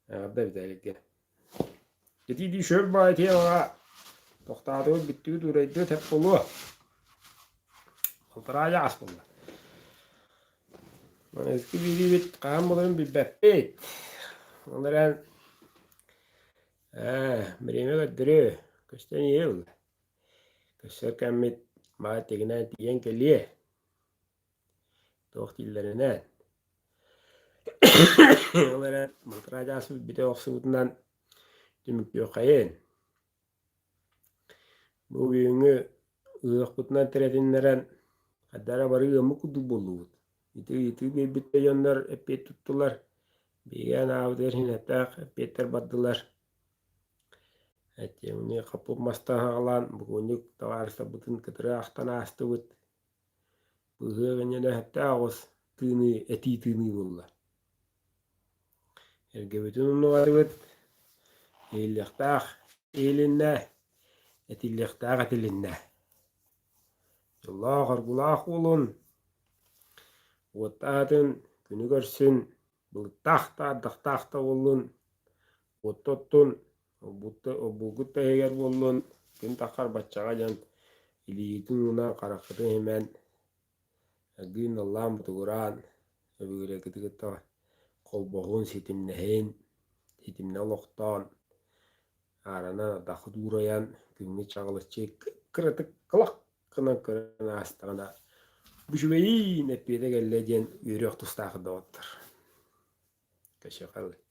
Ağda bitelik. Geti şöp baytiye ona toxtadı bitti duraydı tep bolu. Altaraja as bolu. Mana eski biri bit qam bolan bir beppet. Onların birime götürü. Kösten yıl. Köster kemmit ma tegine diyen keliye. Toxtillerine. Onların altaraja as bite oxsutundan Demek yok hayın. Bu büyüğünü ıhkutuna teretinleren haddara barı yamuk kudu bolu. İti bir bitte yönler epey tuttular. Bigen avderin etak epeyter baddılar. Hatta onu kapıp mastan ağlan. Bugünlük tavarsa bütün kıtırı ahtana astı bit. Bu hıgınca hatta ağız tığını eti tığını bolla. Ergebetun onu var bit. Eğiliktak eğilinne. Etilliktak etilinne. Allah hargulak olun. Otatın günü görsün. Bıltakta daktakta olun. Otottun. Bulgutta eger olun. Gün takar batçağa can. İliyitin ona karakıdı hemen. Gün Allah'ın butuğuran. Öbürle gıdı kolboğun sitimnehin. Sitimne loktan. Arana dağı durayan. Günü çağılıçı kırıtık kılak. Kına kırına astığına. Bu şübeyi nepiyede gelle diyen yürüyor tustağı da otur. Teşekkür ederim.